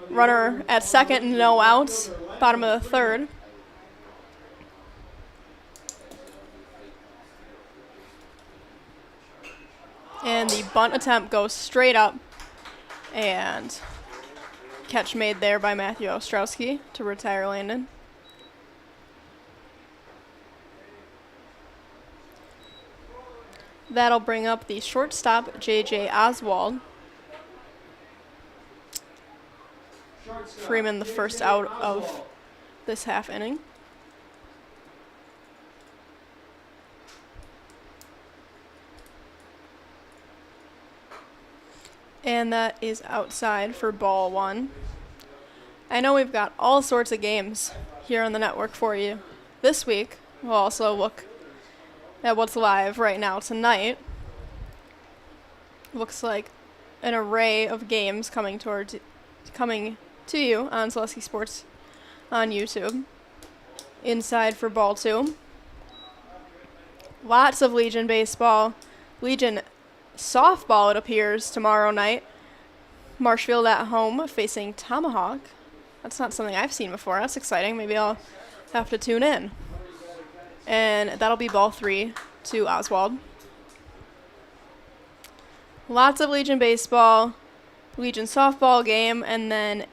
Runner at second, no outs. Bottom of the third. And the bunt attempt goes straight up. And catch made there by Matthew Ostrowski to retire Landon. That'll bring up the shortstop, J.J. Oswald. Freeman the first out of this half inning. And that is outside for ball 1. I know we've got all sorts of games here on the network for you this week. We'll also look at what's live right now tonight. Looks like an array of games coming to you on Zaleski Sports on YouTube. Inside for ball 2. Lots of Legion baseball. Legion softball, it appears, tomorrow night. Marshfield at home facing Tomahawk. That's not something I've seen before. That's exciting. Maybe I'll have to tune in. And that'll be ball 3 to Oswald. Lots of Legion baseball, Legion softball game, and then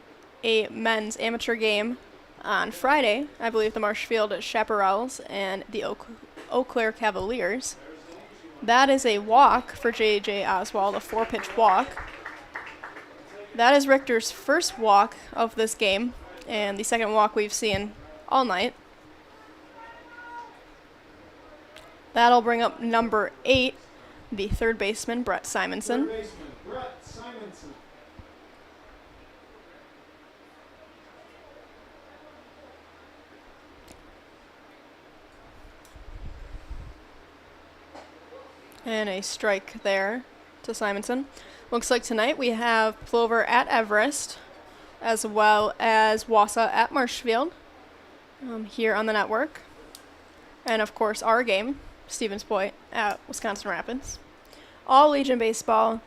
a men's amateur game on Friday. I believe the Marshfield Chaparrals and the Eau Claire Cavaliers. That is a walk for J.J. Oswald, a 4-pitch walk. That is Richter's first walk of this game, and the second walk we've seen all night. That'll bring up number 8, the third baseman, Brett Simonson. And a strike there to Simonson. Looks like tonight we have Plover at Everest, as well as Wausau at Marshfield here on the network. And, of course, our game, Stevens Point at Wisconsin Rapids. All Legion baseball.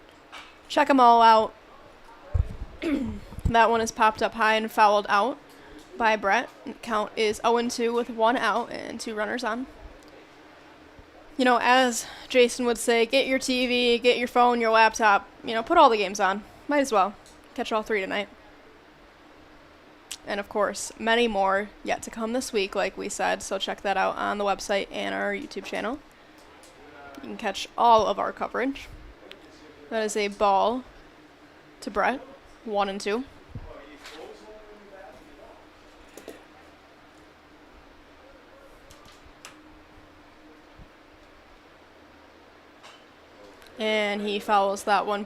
Check them all out. That one is popped up high and fouled out by Brett. Count is 0-2 with 1 out and 2 runners on. You know, as Jason would say, get your TV, get your phone, your laptop, put all the games on. Might as well. Catch all 3 tonight. And, of course, many more yet to come this week, like we said, so check that out on the website and our YouTube channel. You can catch all of our coverage. That is a ball to Brett, 1-2. And he fouls that one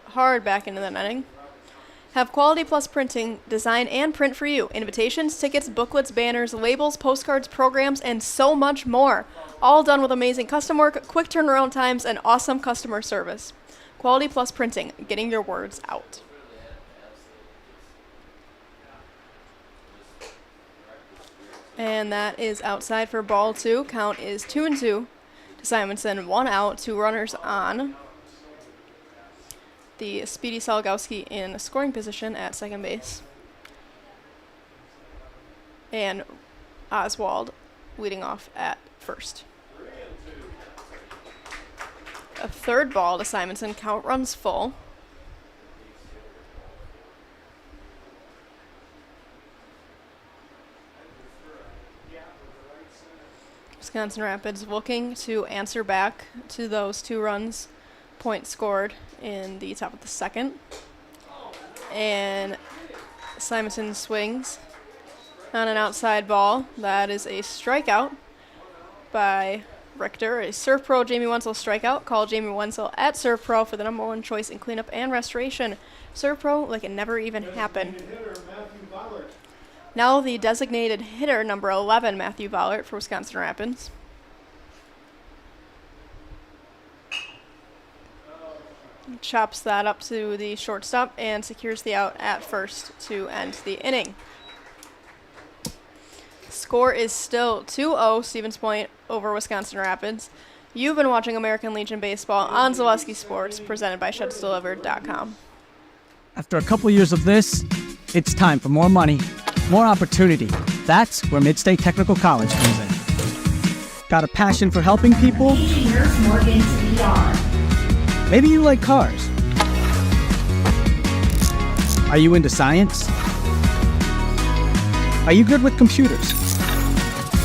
hard back into the netting. Have Quality Plus Printing design and print for you. Invitations, tickets, booklets, banners, labels, postcards, programs, and so much more. All done with amazing custom work, quick turnaround times, and awesome customer service. Quality Plus Printing, getting your words out. And that is outside for ball 2. Count is 2-2 to Simonson. 1 out, 2 runners on. The Speedy Salgowski in scoring position at second base. And Oswald leading off at first. A third ball to Simonson. Count runs full. Wisconsin Rapids looking to answer back to those 2 runs. Point scored in the top of the second. And Simonson swings on an outside ball. That is a strikeout by Richter. A Surf Pro Jamie Wenzel strikeout. Call Jamie Wenzel at Surf Pro for the #1 choice in cleanup and restoration. Surf Pro like it never even happened. Now the designated hitter, number 11, Matthew Vollert for Wisconsin Rapids. chops that up to the shortstop and secures the out at first to end the inning. Score is still 2-0 Stevens Point over Wisconsin Rapids. You've been watching American Legion Baseball on Zaleski Sports, presented by ShedsDelivered.com. After a couple years of this, it's time for more money, more opportunity. That's where Midstate Technical College comes in. Got a passion for helping people? Maybe you like cars. Are you into science? Are you good with computers?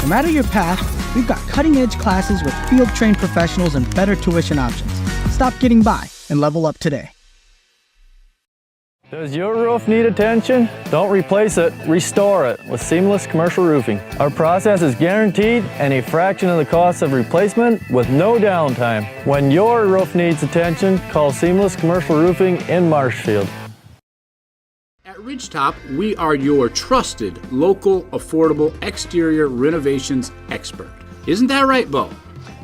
No matter your path, we've got cutting-edge classes with field-trained professionals and better tuition options. Stop getting by and level up today. Does your roof need attention? Don't replace it, restore it with Seamless Commercial Roofing. Our process is guaranteed and a fraction of the cost of replacement with no downtime. When your roof needs attention, call Seamless Commercial Roofing in Marshfield. At Ridgetop, we are your trusted, local, affordable exterior renovations expert. Isn't that right, Bo?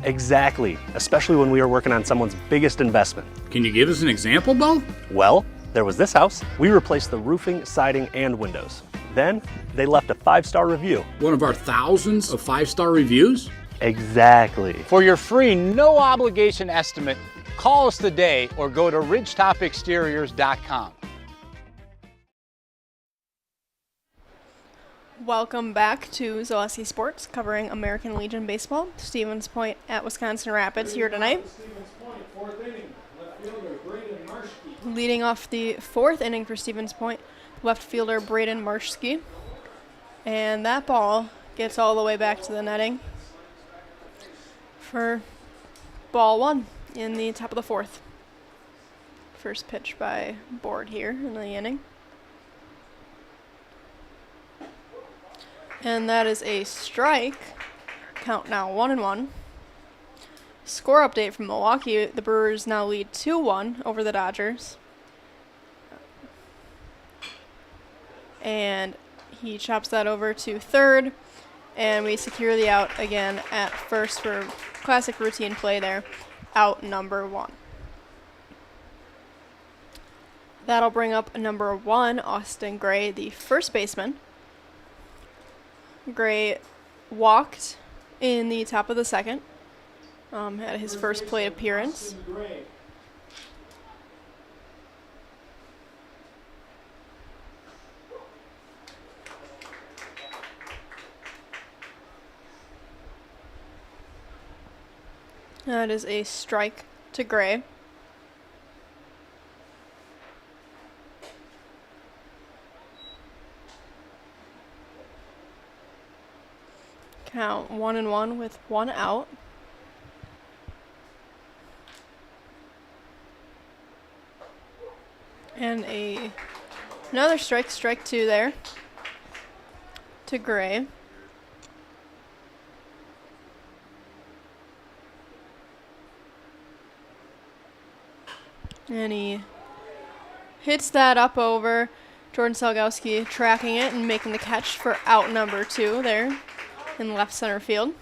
Exactly, especially when we are working on someone's biggest investment. Can you give us an example, Bo? Well, there was this house. We replaced the roofing, siding, and windows. Then they left a 5-star review. One of our thousands of 5-star reviews? Exactly. For your free, no obligation estimate, call us today or go to ridgetopexteriors.com. Welcome back to Zaleski Sports, covering American Legion Baseball. Stevens Point at Wisconsin Rapids here tonight. Leading off the fourth inning for Stevens Point, left fielder Braden Marshke. And that ball gets all the way back to the netting for ball one in the top of the fourth. First pitch by Board here in the inning. And that is a strike. Count now 1-1. Score update from Milwaukee. The Brewers now lead 2-1 over the Dodgers. And he chops that over to third. And we secure the out again at first for classic routine play there. Out number 1. That'll bring up number 1, Austin Gray, the first baseman. Gray walked in the top of the second. Had his first plate appearance. That is a strike to Gray. Count 1-1 with 1 out. And another strike 2 there to Gray. And he hits that up over. Jordan Salgowski tracking it and making the catch for out number 2 there in left center field.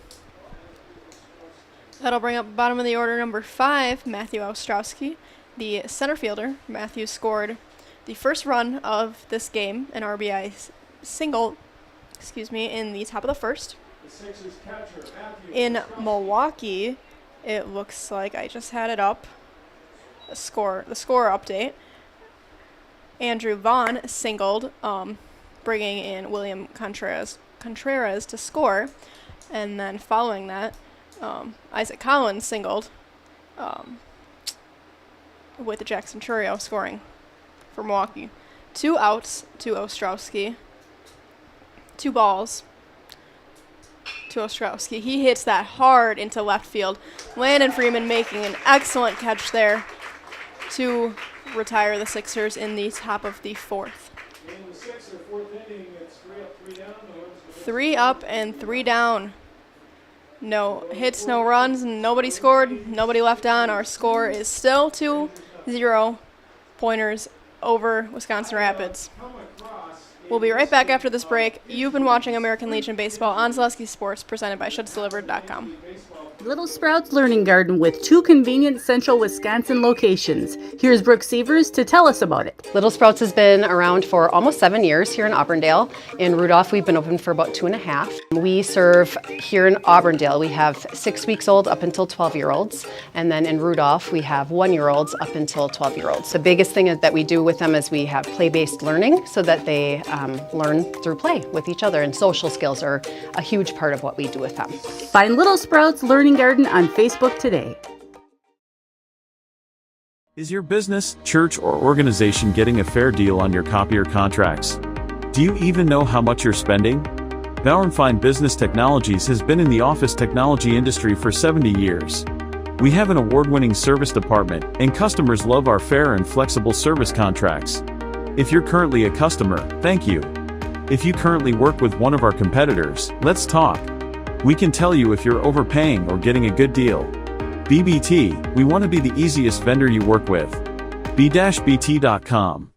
That'll bring up bottom of the order number 5, Matthew Ostrowski, the center fielder. Matthew scored the first run of this game, an RBI single, in the top of the first. In Milwaukee, it looks like I just had it up. The score update. Andrew Vaughn singled, bringing in William Contreras to score, and then following that, Isaac Collins singled, with Jackson Churio scoring for Milwaukee. 2 outs to Ostrowski. 2 balls to Ostrowski. He hits that hard into left field. Landon Freeman making an excellent catch there to retire the Sixers in the top of the fourth. In the 6th or 4th inning, it's 3 up, 3 down. 3 up and 3 down. No hits, no runs, and nobody scored. Nobody left on. Our score is still 2-0 Pointers over Wisconsin Rapids. We'll be right back after this break. You've been watching American Legion Baseball on Zaleski Sports, presented by ShedsDelivered.com. Little Sprouts Learning Garden with 2 convenient central Wisconsin locations. Here's Brooke Sievers to tell us about it. Little Sprouts has been around for almost 7 years here in Auburndale. In Rudolph, we've been open for about 2.5. We serve here in Auburndale, we have 6 weeks old up until 12-year-olds. And then in Rudolph, we have 1-year-olds up until 12-year-olds. The biggest thing that we do with them is we have play-based learning so that they learn through play with each other. And social skills are a huge part of what we do with them. Find Little Sprouts Learning Garden on Facebook today. Is your business, church, or organization getting a fair deal on your copier contracts? Do you even know how much you're spending? Bauer & Fine Business Technologies has been in the office technology industry for 70 years. We have an award-winning service department, and customers love our fair and flexible service contracts. If you're currently a customer, thank you. If you currently work with one of our competitors, let's talk. We can tell you if you're overpaying or getting a good deal. BBT, we want to be the easiest vendor you work with. b-bt.com.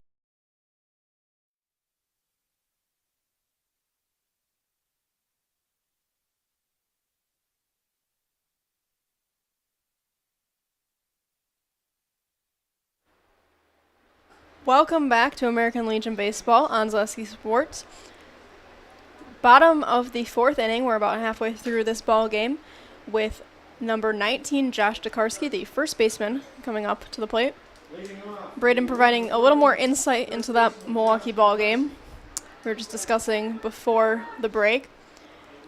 Welcome back to American Legion Baseball on Zaleski Sports. Bottom of the 4th inning, we're about halfway through this ball game with number 19, Josh Tokarski, the first baseman, coming up to the plate. Braden providing a little more insight into that Milwaukee ball game we were just discussing before the break.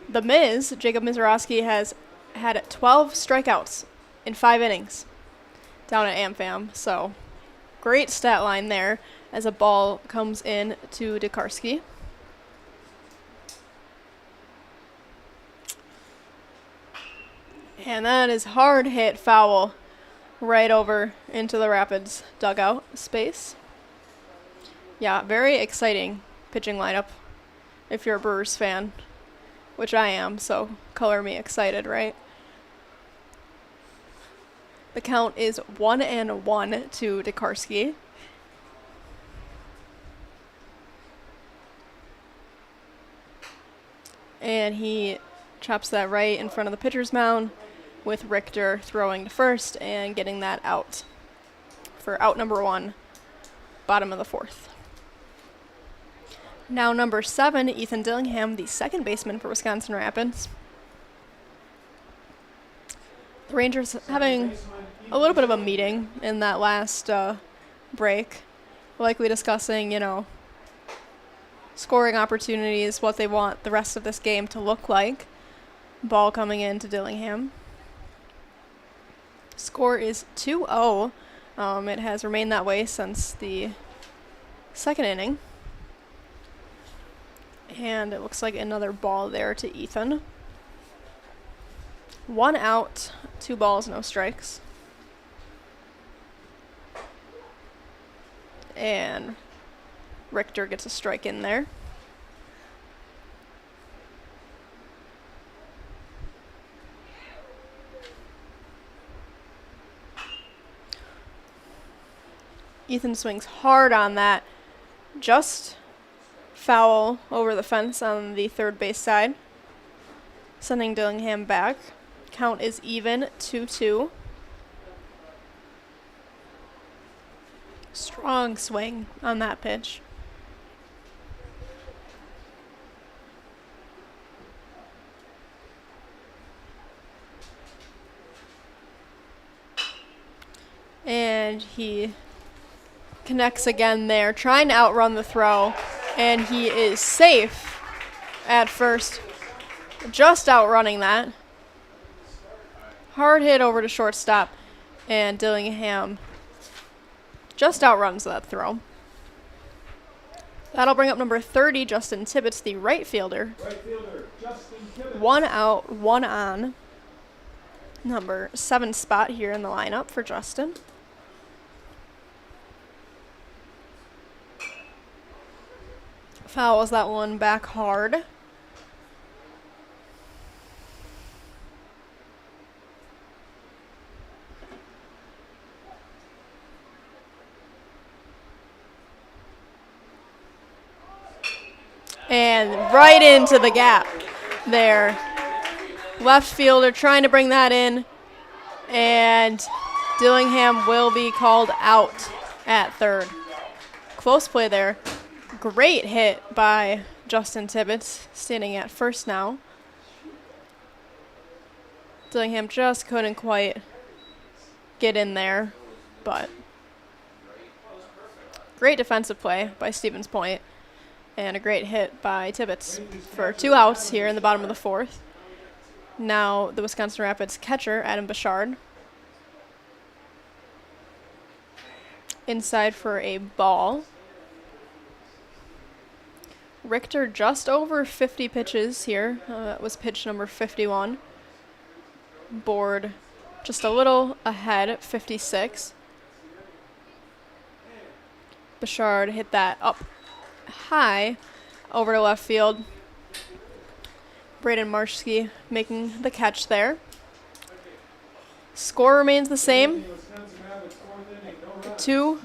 The Miz, Jacob Mizorowski, has had 12 strikeouts in 5 innings down at AmFam, so great stat line there as a ball comes in to Tokarski. And that is hard hit foul right over into the Rapids dugout space. Yeah, very exciting pitching lineup if you're a Brewers fan, which I am, so color me excited, right? The count is 1-1 to Tokarski. And he chops that right in front of the pitcher's mound, with Richter throwing to first and getting that out for out number 1, bottom of the 4th. Now number 7, Ethan Dillingham, the second baseman for Wisconsin Rapids. The Rangers having a little bit of a meeting in that last break, likely discussing, scoring opportunities, what they want the rest of this game to look like. Ball coming in to Dillingham. Score is 2-0. It has remained that way since the 2nd inning. And it looks like another ball there to Ethan. 1 out, 2 balls, no strikes. And Richter gets a strike in there. Ethan swings hard on that. Just foul over the fence on the third base side, sending Dillingham back. Count is even, 2-2. Strong swing on that pitch. And he connects again there, trying to outrun the throw, and he is safe at first, just outrunning that. Hard hit over to shortstop, and Dillingham just outruns that throw. That'll bring up number 30, Justin Tibbetts, the right fielder. Justin Tibbetts. 1 out, 1 on. Number 7 spot here in the lineup for Justin. Fouls that one back hard. And right into the gap there Left fielder trying to bring that in, and Dillingham will be called out at third. Close play there. Great hit by Justin Tibbetts, standing at first now. Dillingham just couldn't quite get in there, but great defensive play by Stevens Point, and a great hit by Tibbetts for 2 outs here in the bottom of the 4th. Now the Wisconsin Rapids catcher, Adam Bouchard, inside for a ball. Richter just over 50 pitches here. That was pitch number 51. Board just a little ahead at 56. Bouchard hit that up high over to left field. Braden Marshke making the catch there. Score remains the same. 2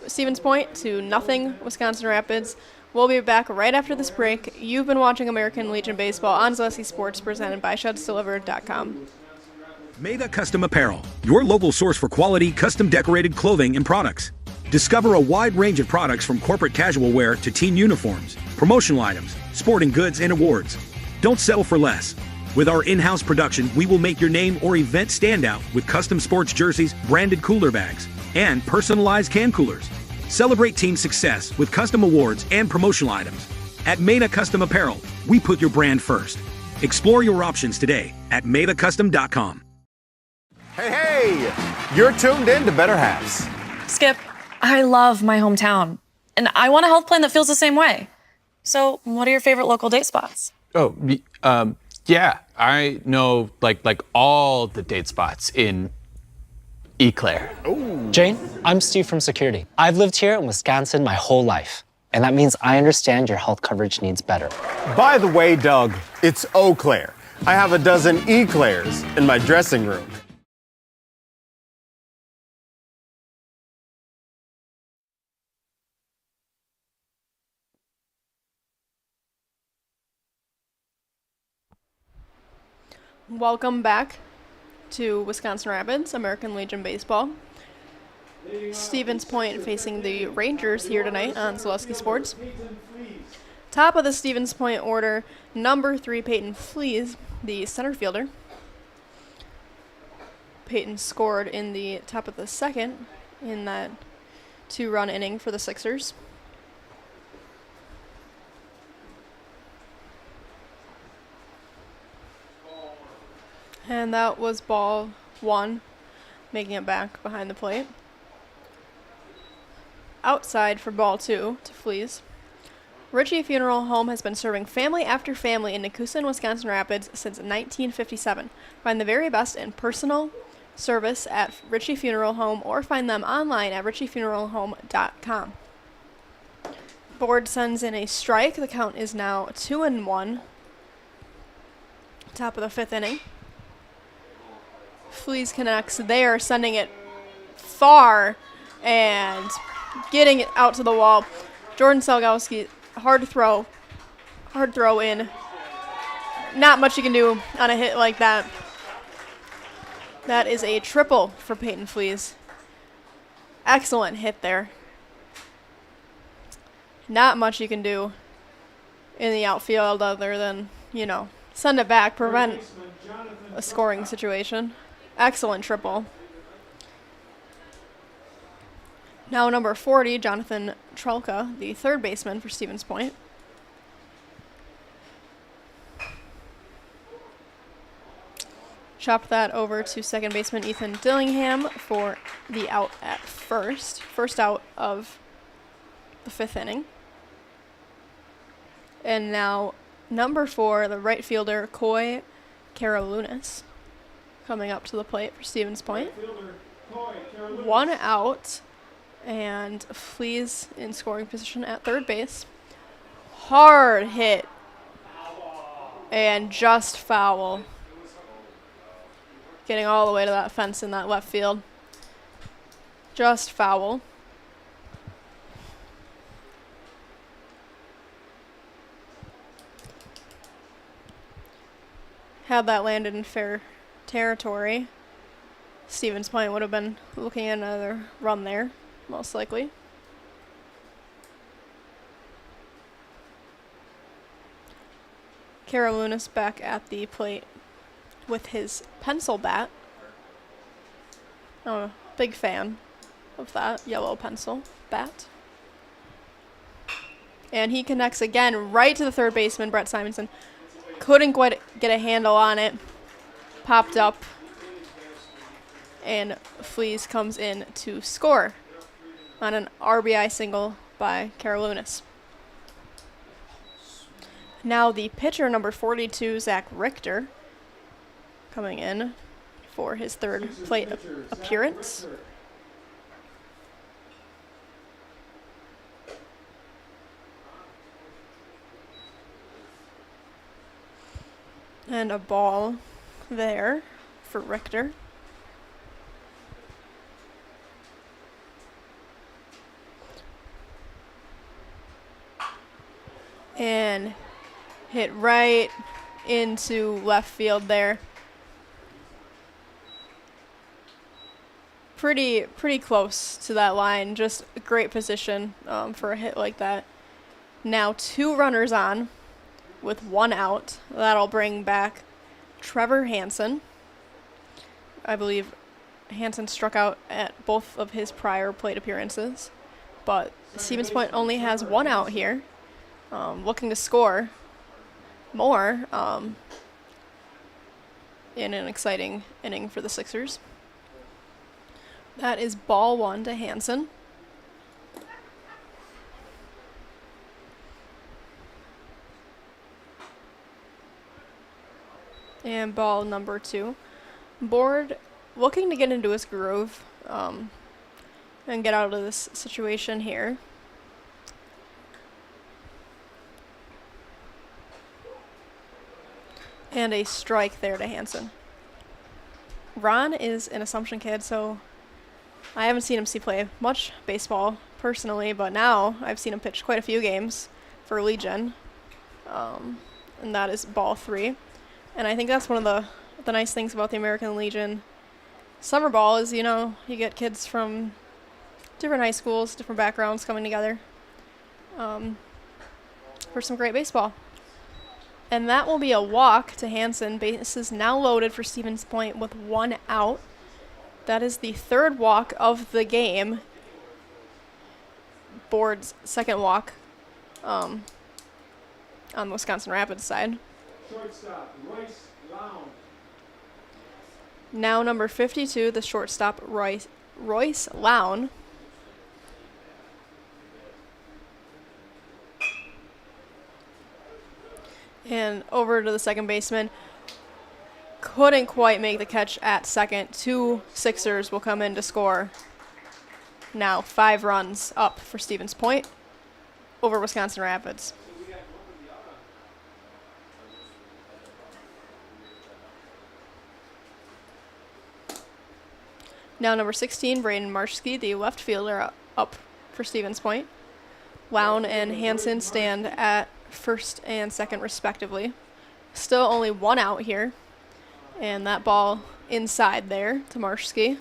Stevens Point to 0 Wisconsin Rapids. We'll be back right after this break. You've been watching American Legion Baseball on Zaleski Sports, presented by ShedsDelivered.com. Meda Custom Apparel, your local source for quality, custom decorated clothing and products. Discover a wide range of products from corporate casual wear to team uniforms, promotional items, sporting goods, and awards. Don't settle for less. With our in-house production, we will make your name or event stand out with custom sports jerseys, branded cooler bags, and personalized can coolers. Celebrate team success with custom awards and promotional items. At Meda Custom Apparel, we put your brand first. Explore your options today at MedaCustom.com. Hey, you're tuned in to Better Halves. Skip, I love my hometown, and I want a health plan that feels the same way. So, what are your favorite local date spots? Oh, yeah, I know like all the date spots in Eau Claire. Jane, I'm Steve from Security. I've lived here in Wisconsin my whole life, and that means I understand your health coverage needs better. By the way, Doug, it's Eau Claire. I have a dozen Eclairs in my dressing room. Welcome back to Wisconsin Rapids, American Legion Baseball. Stevens Point facing the Rangers here tonight on Zaleski Sports. Top of the Stevens Point order, number 3, Peyton Flees, the center fielder. Peyton scored in the top of the 2nd in that 2-run inning for the Sixers. And that was ball 1, making it back behind the plate. Outside for ball 2 to Flees. Ritchie Funeral Home has been serving family after family in Nakusa and Wisconsin Rapids since 1957. Find the very best in personal service at Ritchie Funeral Home or find them online at ritchiefuneralhome.com. Board sends in a strike. The count is now 2-1. Top of the 5th inning. Flees connects there, sending it far and getting it out to the wall. Jordan Selgowski, hard throw in. Not much you can do on a hit like that. That is a triple for Peyton Flees. Excellent hit there. Not much you can do in the outfield other than, send it back, prevent a scoring situation. Excellent triple. Now number 40, Jonathan Trelka, the third baseman for Stevens Point. Chopped that over to second baseman Ethan Dillingham for the out at first. First out of the 5th inning. And now number 4, the right fielder, Coy Karolounis, coming up to the plate for Stevens Point. 1 out, and Flees in scoring position at third base. Hard hit, and just foul. Getting all the way to that fence in that left field. Just foul. had that landed in fair territory, Stevens Point would have been looking at another run there, most likely. Karolounis back at the plate with his pencil bat. I'm a big fan of that yellow pencil bat. And he connects again right to the third baseman, Brett Simonson. Couldn't quite get a handle on it. Popped up. And Fleas comes in to score on an RBI single by Karolounis. Now the pitcher, number 42, Zach Richter, coming in for his third plate appearance. And a ball there for Richter. And hit right into left field there. Pretty close to that line. Just a great position for a hit like that. Now 2 runners on with 1 out. That'll bring back Trevor Hansen. I believe Hansen struck out at both of his prior plate appearances, but Stevens Point only has 1 out here. Looking to score more in an exciting inning for the Sixers. That is ball 1 to Hansen. And ball number 2. Board looking to get into his groove and get out of this situation here. And a strike there to Hansen. Ron is an Assumption kid, so I haven't seen him play much baseball personally, but now I've seen him pitch quite a few games for Legion. And that is ball 3. And I think that's one of the nice things about the American Legion summer ball is, you know, you get kids from different high schools, different backgrounds coming together for some great baseball. And that will be a walk to Hansen. Base is now loaded for Stevens Point with 1 out. That is the 3rd walk of the game. Board's 2nd walk on the Wisconsin Rapids side. Shortstop, Royce Lown. Now number 52, the shortstop, Royce Lown. And over to the second baseman. Couldn't quite make the catch at second. 2 Sixers will come in to score. Now 5 runs up for Stevens Point over Wisconsin Rapids. Now number 16, Braden Marshke, the left fielder, up for Stevens Point. Lown and Hansen stand at first and second respectively. Still only 1 out here. And that ball inside there to Marshke.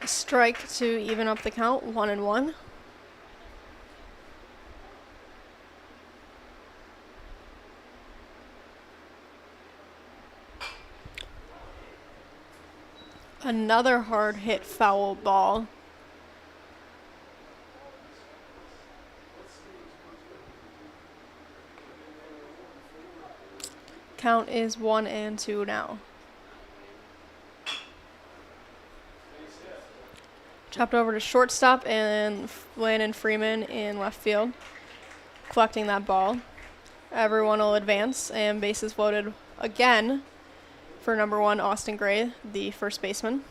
A strike to even up the count, 1-1. Another hard hit foul ball. Count is 1-2 now. Chopped over to shortstop and Landon Freeman in left field, collecting that ball. Everyone will advance and bases loaded again for number 1, Austin Gray, the first baseman.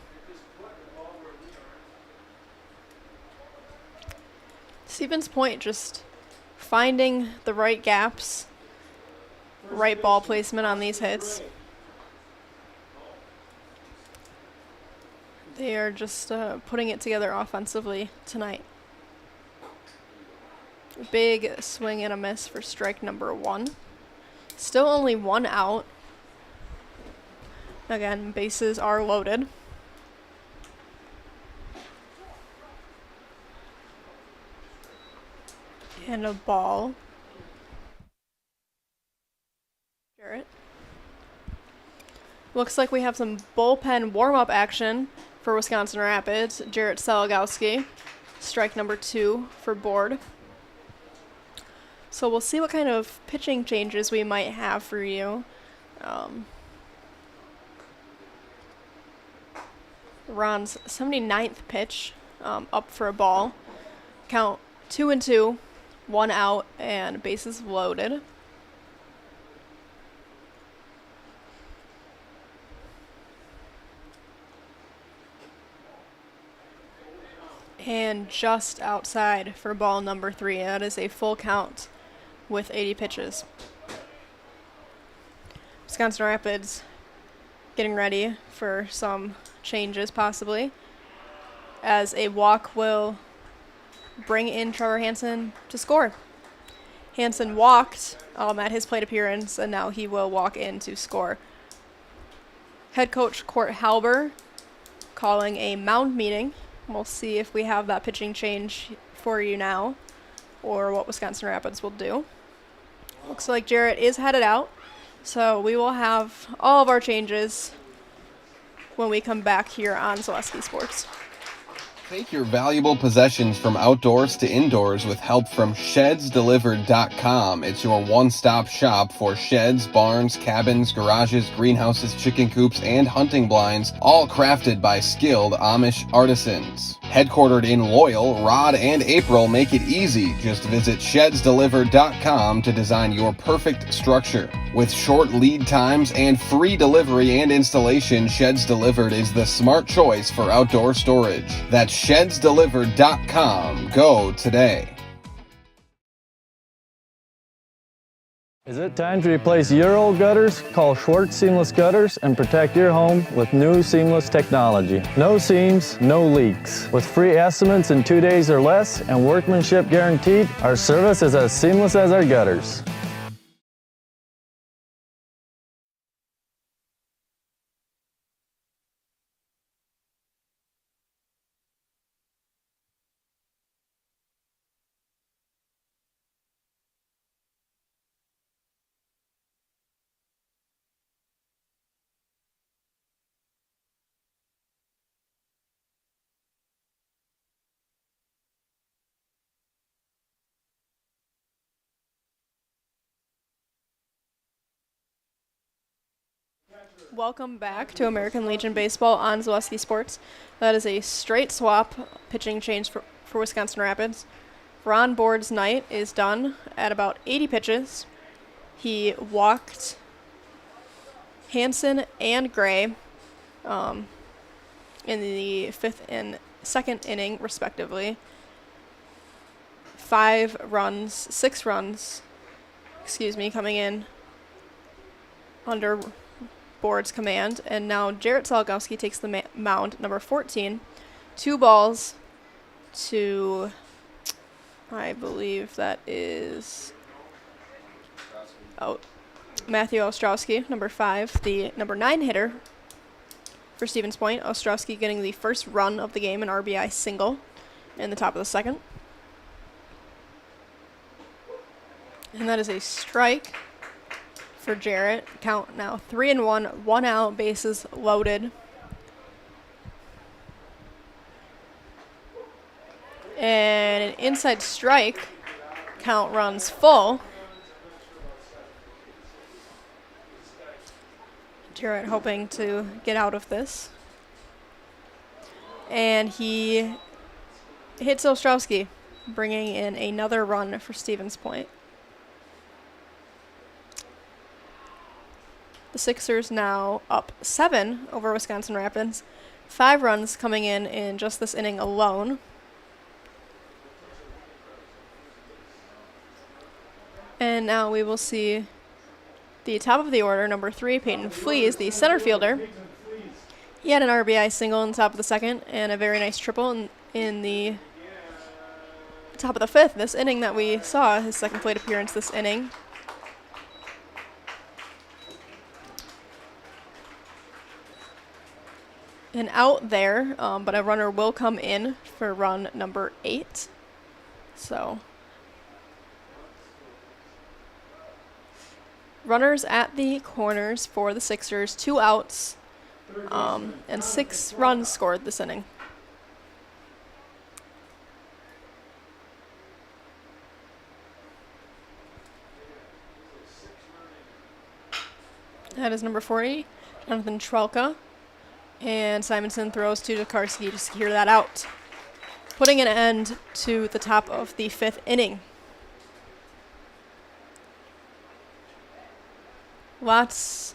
Stevens Point just finding the right gaps, right ball placement on these hits. They are just putting it together offensively tonight. Big swing and a miss for strike number 1. Still only 1 out. Again, bases are loaded. And a ball. Jarrett. Looks like we have some bullpen warm-up action for Wisconsin Rapids. Jarrett Salagowski, strike number 2 for Board. So we'll see what kind of pitching changes we might have for you. Ron's 79th pitch, up for a ball. Count 2-2, 1 out, and bases loaded. And just outside for ball number 3. That is a full count with 80 pitches. Wisconsin Rapids getting ready for some changes possibly, as a walk will bring in Trevor Hansen to score. Hansen walked at his plate appearance, and now he will walk in to score. Head coach Court Halber calling a mound meeting. We'll see if we have that pitching change for you now, or what Wisconsin Rapids will do. Looks like Jarrett is headed out, so we will have all of our changes when we come back here on Zaleski Sports. Take your valuable possessions from outdoors to indoors with help from ShedsDelivered.com. It's your one-stop shop for sheds, barns, cabins, garages, greenhouses, chicken coops, and hunting blinds, all crafted by skilled Amish artisans. Headquartered in Loyal, Rod and April make it easy. Just visit ShedsDelivered.com to design your perfect structure. With short lead times and free delivery and installation, Sheds Delivered is the smart choice for outdoor storage. That's ShedsDelivered.com. Go today. Is it time to replace your old gutters? Call Schwartz Seamless Gutters and protect your home with new seamless technology. No seams, no leaks. With free estimates in 2 days or less and workmanship guaranteed, our service is as seamless as our gutters. Welcome back to American Legion Baseball on Zaleski Sports. That is a straight swap pitching change for Wisconsin Rapids. Ron Board's night is done at about 80 pitches. He walked Hansen and Gray in the 5th and 2nd inning, respectively. 6 runs, coming in under Board's command, and now Jarrett Salagowski takes the mound, number 14. 2 balls to, I believe that is, Matthew Ostrowski, number 5, the number 9 hitter for Stevens Point. Ostrowski getting the first run of the game, an RBI single in the top of the 2nd. And that is a strike for Jarrett. Count now 3-1, 1 out, bases loaded. And an inside strike. Count runs full. Jarrett hoping to get out of this. And he hits Ostrowski, bringing in another run for Stevens Point. The Sixers now up 7 over Wisconsin Rapids. 5 runs coming in just this inning alone. And now we will see the top of the order, number 3, Peyton Flees, the center fielder. He had an RBI single in the top of the second and a very nice triple in the top of the fifth. This inning that we saw, his second plate appearance this inning. An out there, but a runner will come in for run number 8. So, runners at the corners for the Sixers, 2 outs, and 6 runs scored this inning. That is number 40, Jonathan Trelka. And Simonson throws to Jakarski to secure that out, putting an end to the top of the 5th inning. Lots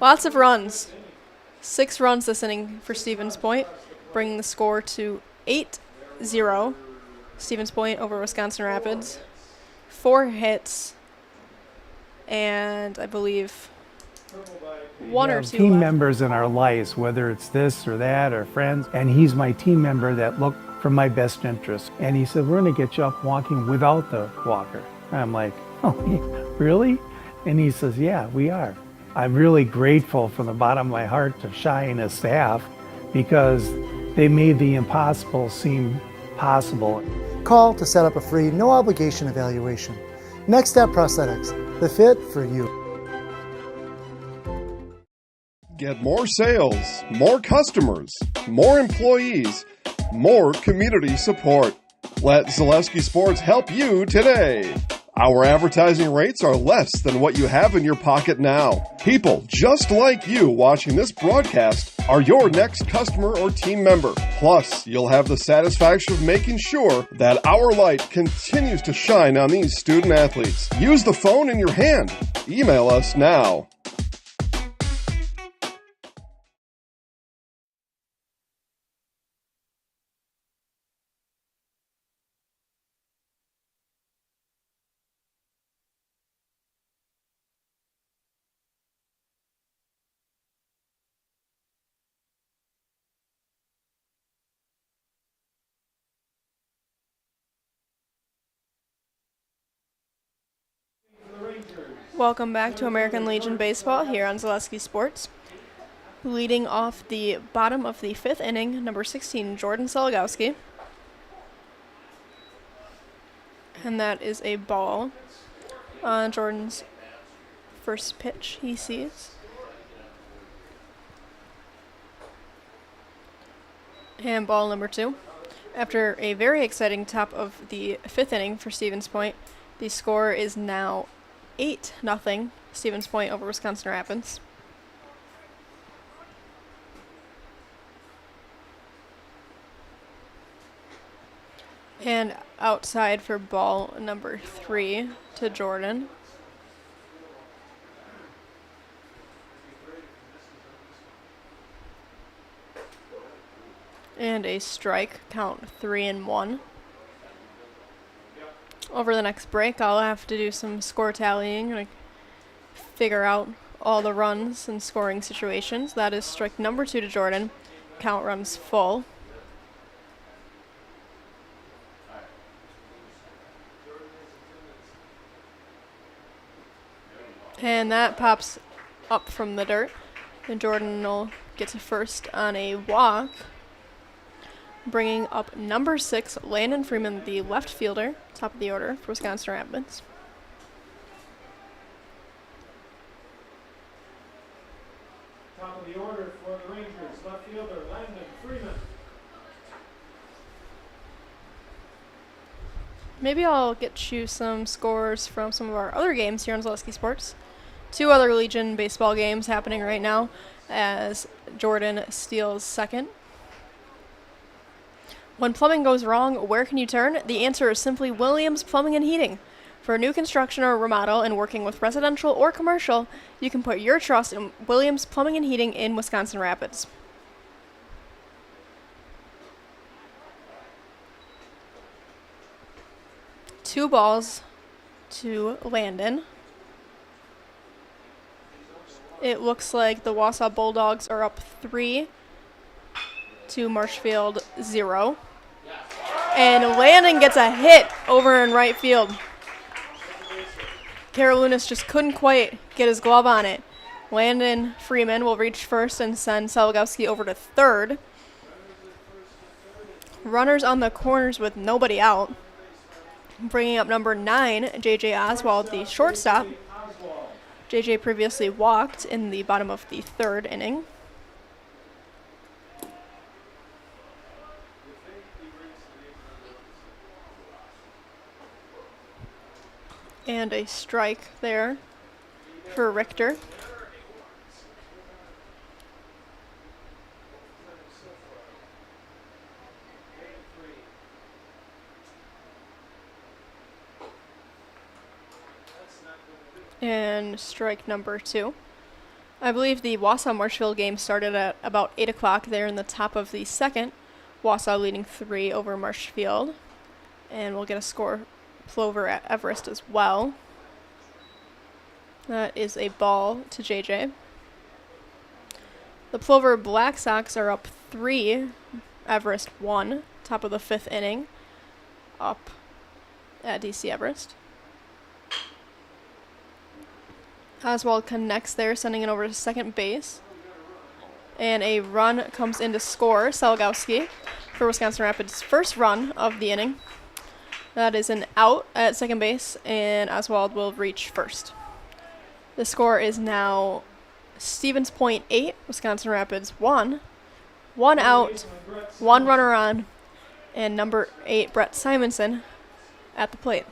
of runs. 6 runs this inning for Stevens Point, bringing the score to 8-0. Stevens Point over Wisconsin Rapids. 4 hits, and I believe 1 or 2 team left. members in our lives, whether it's this or that or friends, and he's my team member that looked for my best interest. And he said, we're going to get you up walking without the walker. And I'm like, oh, really? And he says, yeah, we are. I'm really grateful from the bottom of my heart to Shai and his staff because they made the impossible seem possible. Call to set up a free, no obligation evaluation. Next Step Prosthetics, the fit for you. Get more sales, more customers, more employees, more community support. Let Zaleski Sports help you today. Our advertising rates are less than what you have in your pocket now. People just like you watching this broadcast are your next customer or team member. Plus, you'll have the satisfaction of making sure that our light continues to shine on these student athletes. Use the phone in your hand. Email us now. Welcome back to American Legion Baseball here on Zaleski Sports. Leading off the bottom of the 5th inning, number 16, Jordan Saligowski. And that is a ball on Jordan's first pitch he sees. And ball number 2. After a very exciting top of the 5th inning for Stevens Point, the score is now 8-0, Stevens Point over Wisconsin Rapids. And outside for ball number 3 to Jordan. And a strike, count 3-1. Over the next break, I'll have to do some score tallying and figure out all the runs and scoring situations. That is strike number 2 to Jordan. Count runs full. And that pops up from the dirt. And Jordan will get to first on a walk. Bringing up number 6, Landon Freeman, the left fielder, top of the order for Wisconsin Rapids. Top of the order for the Rangers, left fielder Landon Freeman. Maybe I'll get you some scores from some of our other games here on Zaleski Sports. 2 other Legion baseball games happening right now as Jordan steals second. When plumbing goes wrong, where can you turn? The answer is simply Williams Plumbing and Heating. For new construction or remodel and working with residential or commercial, you can put your trust in Williams Plumbing and Heating in Wisconsin Rapids. Two balls to Landon. It looks like the Wausau Bulldogs are up 3 to Marshfield 0. And Landon gets a hit over in right field. Karolounis just couldn't quite get his glove on it. Landon Freeman will reach first and send Salagowski over to third. Runners on the corners with nobody out. Bringing up number 9, J.J. Oswald, the shortstop. J.J. previously walked in the bottom of the third inning. And a strike there for Richter. And strike number 2. I believe the Wausau Marshfield game started at about 8 o'clock there in the top of the second. Wausau leading 3 over Marshfield. And we'll get a score Plover at Everest as well. That is a ball to JJ. The Plover Black Sox are up 3, Everest 1, top of the 5th inning, up at DC Everest. Oswald connects there, sending it over to second base. And a run comes in to score Salagowski for Wisconsin Rapids' first run of the inning. That is an out at second base, and Oswald will reach first. The score is now Stevens Point 8, Wisconsin Rapids 1. 1 out, 1 runner on, and number 8, Brett Simonson, at the plate.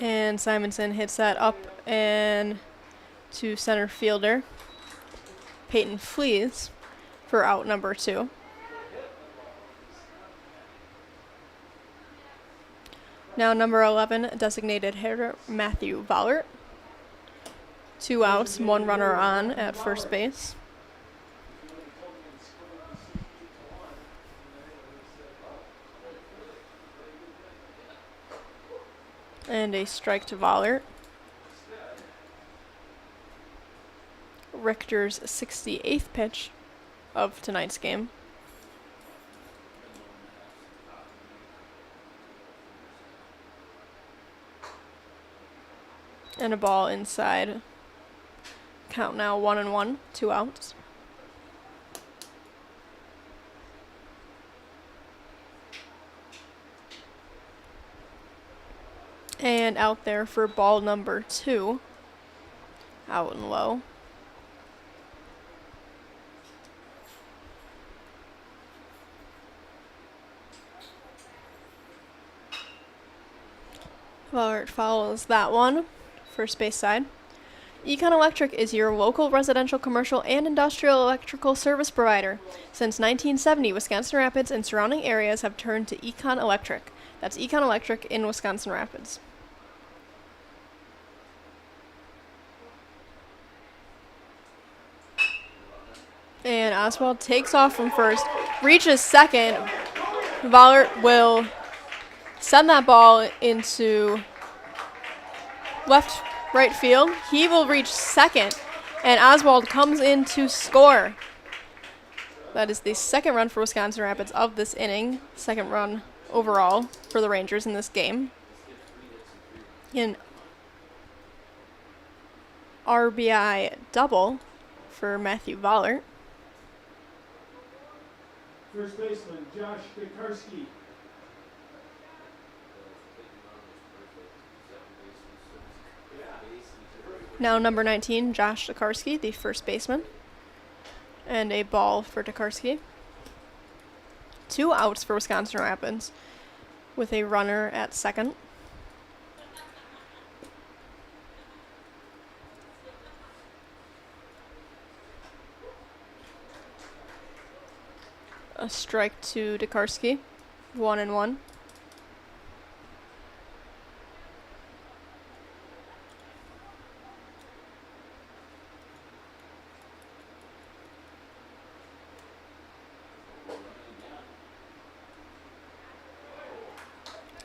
And Simonson hits that up and to center fielder Peyton Flees for out number 2. Now number 11, designated hitter Matthew Vollert. 2 outs, 1 runner on at first base. And a strike to Vollert. Richter's 68th pitch of tonight's game. And a ball inside. Count now 1-1, 2 outs. And out there for ball number 2. Out and low. Vollert follows that one. First base side. Econ Electric is your local residential, commercial, and industrial electrical service provider. Since 1970, Wisconsin Rapids and surrounding areas have turned to Econ Electric. That's Econ Electric in Wisconsin Rapids. And Oswald takes off from first, reaches second. Vollert will send that ball into right field. He will reach second, and Oswald comes in to score. That is the second run for Wisconsin Rapids of this inning. Second run overall for the Rangers in this game. An RBI double for Matthew Vollert. First baseman, Josh Dekarski. Now number 19, Josh Dekarski, the first baseman. And a ball for Dekarski. 2 outs for Wisconsin Rapids with a runner at second. A strike to Dekarski, 1-1.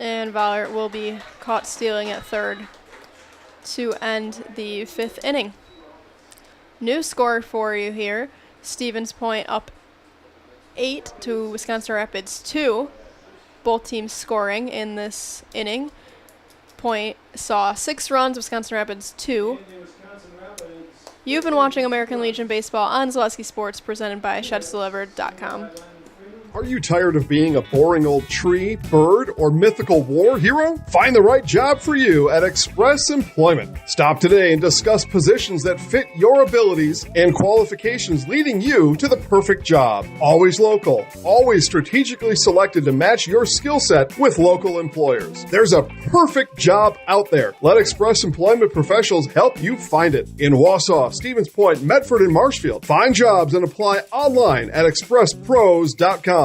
And Valor will be caught stealing at third to end the 5th inning. New score for you here. Stevens Point up 8 to Wisconsin Rapids 2. Both teams scoring in this inning. Point saw 6 runs, Wisconsin Rapids 2. You've been watching American Legion Baseball on Zaleski Sports, presented by ShedsDelivered.com. Are you tired of being a boring old tree, bird, or mythical war hero? Find the right job for you at Express Employment. Stop today and discuss positions that fit your abilities and qualifications, leading you to the perfect job. Always local, always strategically selected to match your skill set with local employers. There's a perfect job out there. Let Express Employment professionals help you find it. In Wausau, Stevens Point, Medford, and Marshfield. Find jobs and apply online at expresspros.com. Hi,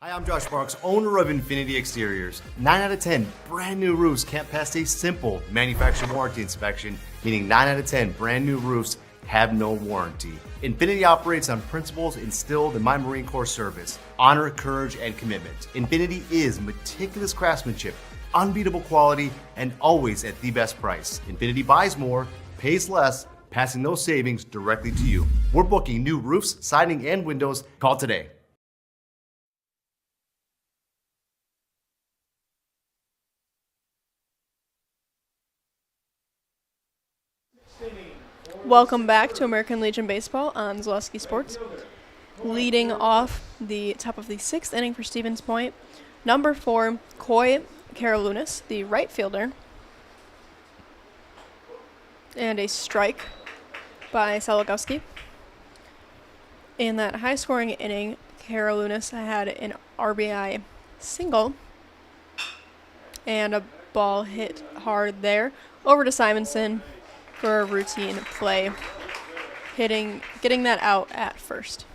I'm Josh Marks, owner of Infinity Exteriors. 9 out of 10 brand new roofs can't pass a simple manufacturer warranty inspection, meaning 9 out of 10 brand new roofs have no warranty. Infinity operates on principles instilled in my Marine Corps service: honor, courage, and commitment. Infinity is meticulous craftsmanship, unbeatable quality, and always at the best price. Infinity buys more, pays less, passing those savings directly to you. We're booking new roofs, siding, and windows. Call today. Welcome back to American Legion Baseball on Zaleski Sports. Leading off the top of the 6th inning for Stevens Point, number 4, Coy Karalunas, the right fielder. And a strike by Salagowski. In that high-scoring inning, Karalunas had an RBI single and a ball hit hard there over to Simonson for a routine play, getting that out at first.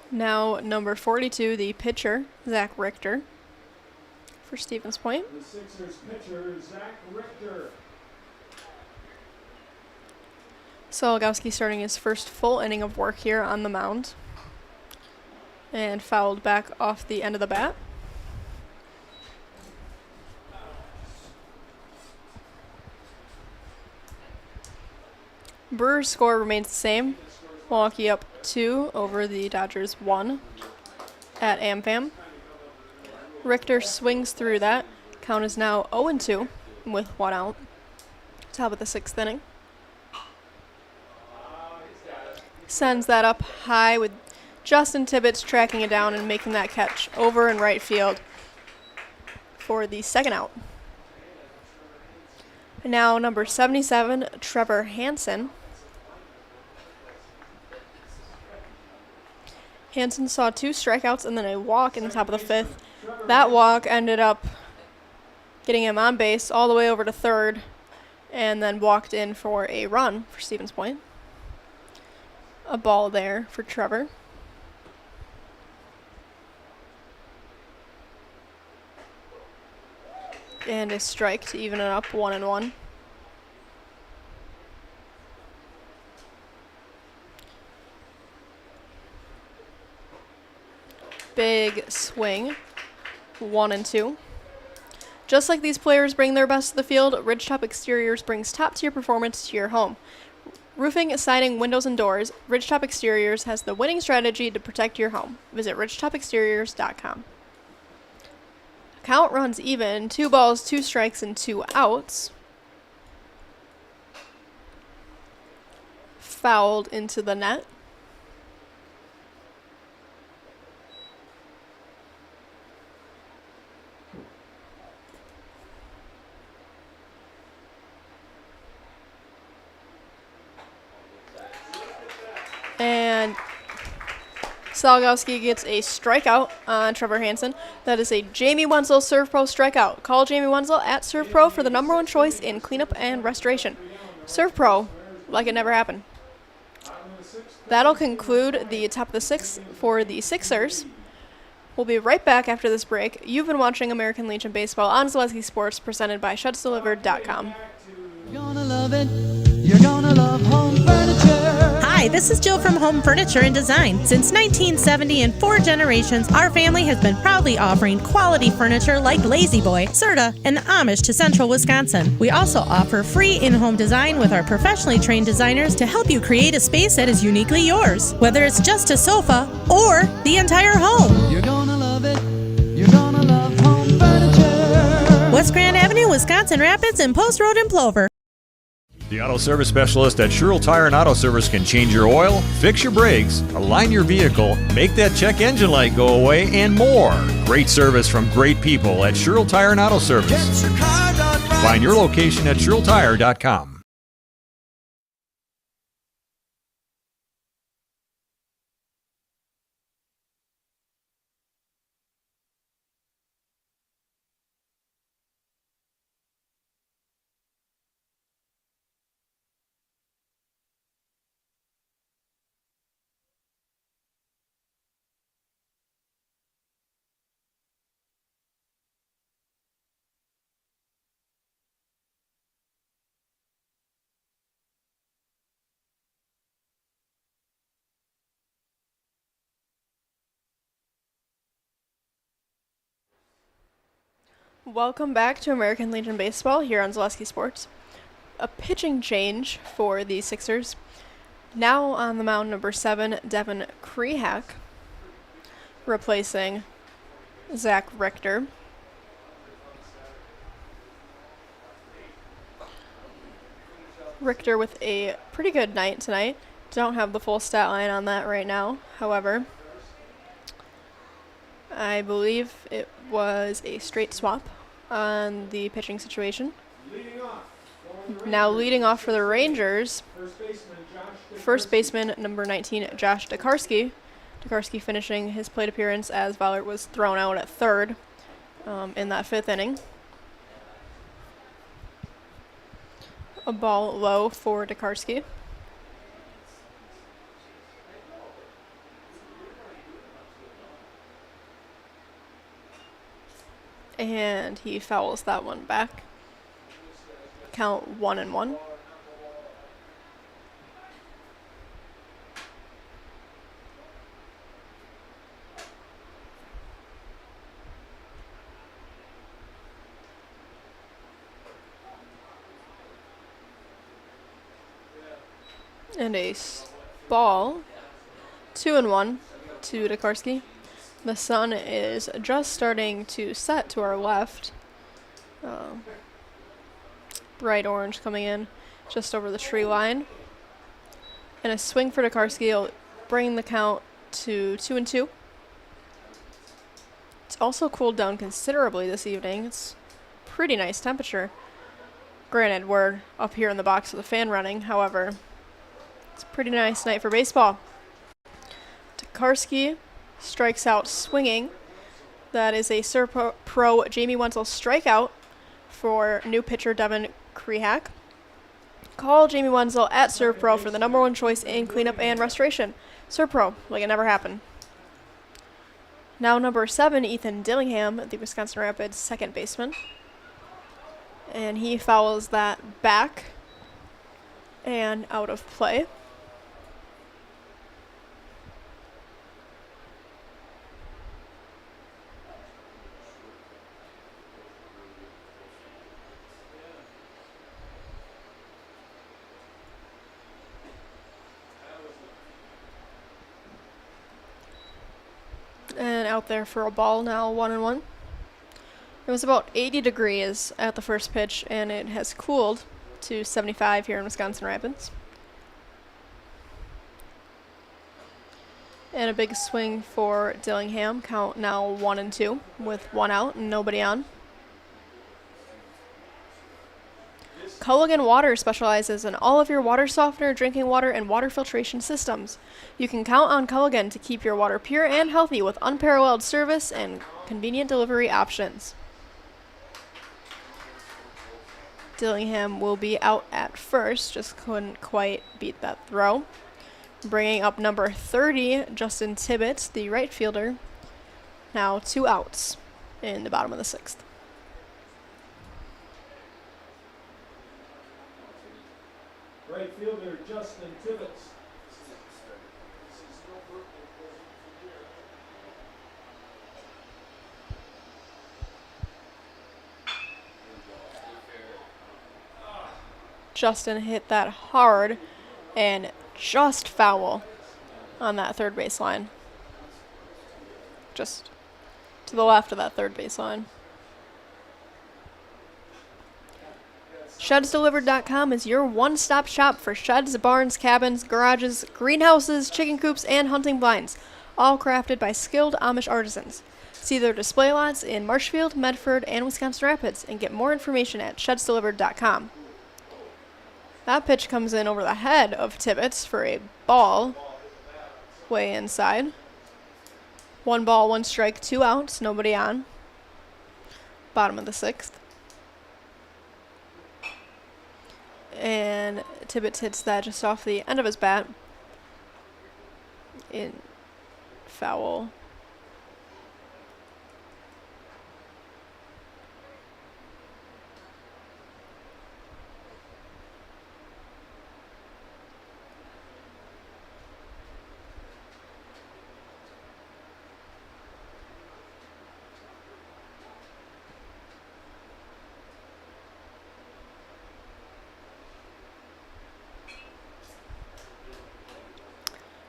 Now number 42, the pitcher, Zach Richter, for Stevens Point. The Sixers pitcher, Zach Richter. Salagowski starting his first full inning of work here on the mound, and fouled back off the end of the bat. Brewers' score remains the same. Milwaukee up 2 over the Dodgers 1 at AmFam. Richter swings through that. Count is now 0-2 with 1 out. Top of the 6th inning. Sends that up high with Justin Tibbetts tracking it down and making that catch over in right field for the 2nd out. Now number 77, Trevor Hansen. Hansen saw 2 strikeouts and then a walk in the top of the 5th. That walk ended up getting him on base all the way over to third, and then walked in for a run for Stevens Point. A ball there for Trevor. And a strike to even it up, 1-1. Big swing, 1-2. Just like these players bring their best to the field, Ridgetop Exteriors brings top-tier performance to your home. Roofing, siding, windows, and doors, Ridgetop Exteriors has the winning strategy to protect your home. Visit ridgetopexteriors.com. Count runs even, 2 balls, 2 strikes, and 2 outs. Fouled into the net. And Salagowski gets a strikeout on Trevor Hansen. That is a Jamie Wenzel ServPro strikeout. Call Jamie Wenzel at ServPro for the #1 choice in cleanup and restoration. ServPro, like it never happened. That'll conclude the top of the 6th for the Sixers. We'll be right back after this break. You've been watching American Legion Baseball on Zaleski Sports, presented by ShedsDelivered.com. You're gonna love it. You're gonna love home furniture. Hi, Hi, this is Jill from Home Furniture and Design. Since 1970, in 4 generations, our family has been proudly offering quality furniture like Lazy Boy, Serta, and Amish to Central Wisconsin. We also offer free in-home design with our professionally trained designers to help you create a space that is uniquely yours, whether it's just a sofa or the entire home. You're gonna love it. You're gonna love Home Furniture. West Grand Avenue, Wisconsin Rapids, and Post Road in Plover. The auto service specialist at Sherrill Tire and Auto Service can change your oil, fix your brakes, align your vehicle, make that check engine light go away, and more. Great service from great people at Sherrill Tire and Auto Service. Find your location at SherrillTire.com. Welcome back to American Legion Baseball here on Zaleski Sports. A pitching change for the Sixers. Now on the mound, number 7, Devin Krehak, replacing Zach Richter. Richter with a pretty good night tonight. Don't have the full stat line on that right now. However, I believe it was a straight swap on the pitching situation. Now leading off for the Rangers, first baseman number 19, Josh Tokarski. Tokarski finishing his plate appearance as Vollert was thrown out at third in that 5th inning. A ball low for Tokarski. And he fouls that one back. Count 1-1. And a ball. 2-1 to Tokarski. The sun is just starting to set to our left. Bright orange coming in just over the tree line. And a swing for Tokarski will bring the count to 2-2. It's also cooled down considerably this evening. It's pretty nice temperature. Granted, we're up here in the box with the fan running. However, it's a pretty nice night for baseball. Tokarski strikes out swinging. That is a Pro Jamie Wenzel strikeout for new pitcher Devin Krehak. Call Jamie Wenzel at ServPro for the #1 choice in cleanup and restoration. ServPro, like it never happened. Now number 7, Ethan Dillingham, the Wisconsin Rapids second baseman. And he fouls that back and out of play. And out there for a ball now, 1-1. It was about 80 degrees at the first pitch, and it has cooled to 75 here in Wisconsin Rapids. And a big swing for Dillingham. Count now 1-2 with 1 out and nobody on. Culligan Water specializes in all of your water softener, drinking water, and water filtration systems. You can count on Culligan to keep your water pure and healthy with unparalleled service and convenient delivery options. Dillingham will be out at first, just couldn't quite beat that throw. Bringing up number 30, Justin Tibbetts, the right fielder. Now 2 outs in the bottom of the 6th. Right fielder Justin Tibbetts. Justin hit that hard and just foul on that third base line. Just to the left of that third base line. ShedsDelivered.com is your one-stop shop for sheds, barns, cabins, garages, greenhouses, chicken coops, and hunting blinds, all crafted by skilled Amish artisans. See their display lots in Marshfield, Medford, and Wisconsin Rapids, and get more information at ShedsDelivered.com. That pitch comes in over the head of Tibbetts for a ball way inside. 1 ball, 1 strike, 2 outs, nobody on. Bottom of the 6th. And Tibbetts hits that just off the end of his bat. In foul.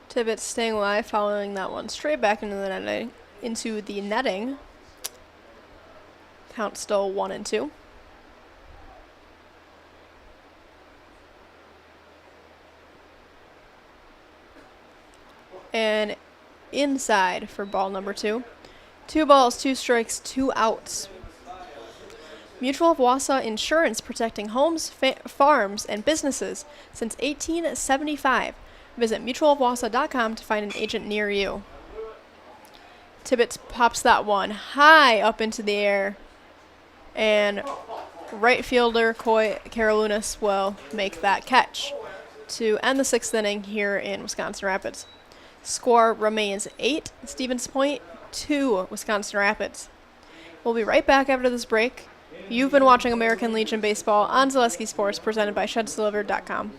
Tibbetts staying alive, following that one straight back into the netting. Count still 1-2. And inside for ball number 2. 2 balls, 2 strikes, 2 outs. Mutual of Wausau Insurance, protecting homes, farms, and businesses since 1875. Visit mutualofwausau.com to find an agent near you. Tibbetts pops that one high up into the air, and right fielder Coy Karolounis will make that catch to end the 6th inning here in Wisconsin Rapids. Score remains 8, Stevens Point, 2, Wisconsin Rapids. We'll be right back after this break. You've been watching American Legion Baseball on Zaleski Sports, presented by ShedsDelivered.com.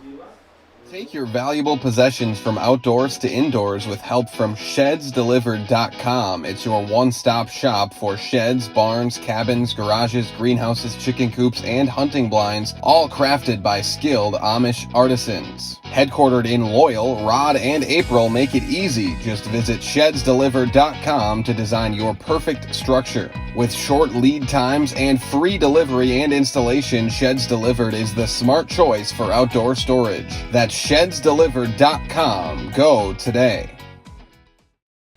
Take your valuable possessions from outdoors to indoors with help from ShedsDelivered.com. It's your one-stop shop for sheds, barns, cabins, garages, greenhouses, chicken coops, and hunting blinds, all crafted by skilled Amish artisans. Headquartered in Loyal, Rod and April make it easy. Just visit ShedsDelivered.com to design your perfect structure. With short lead times and free delivery and installation, Sheds Delivered is the smart choice for outdoor storage. That's ShedsDelivered.com. Go today.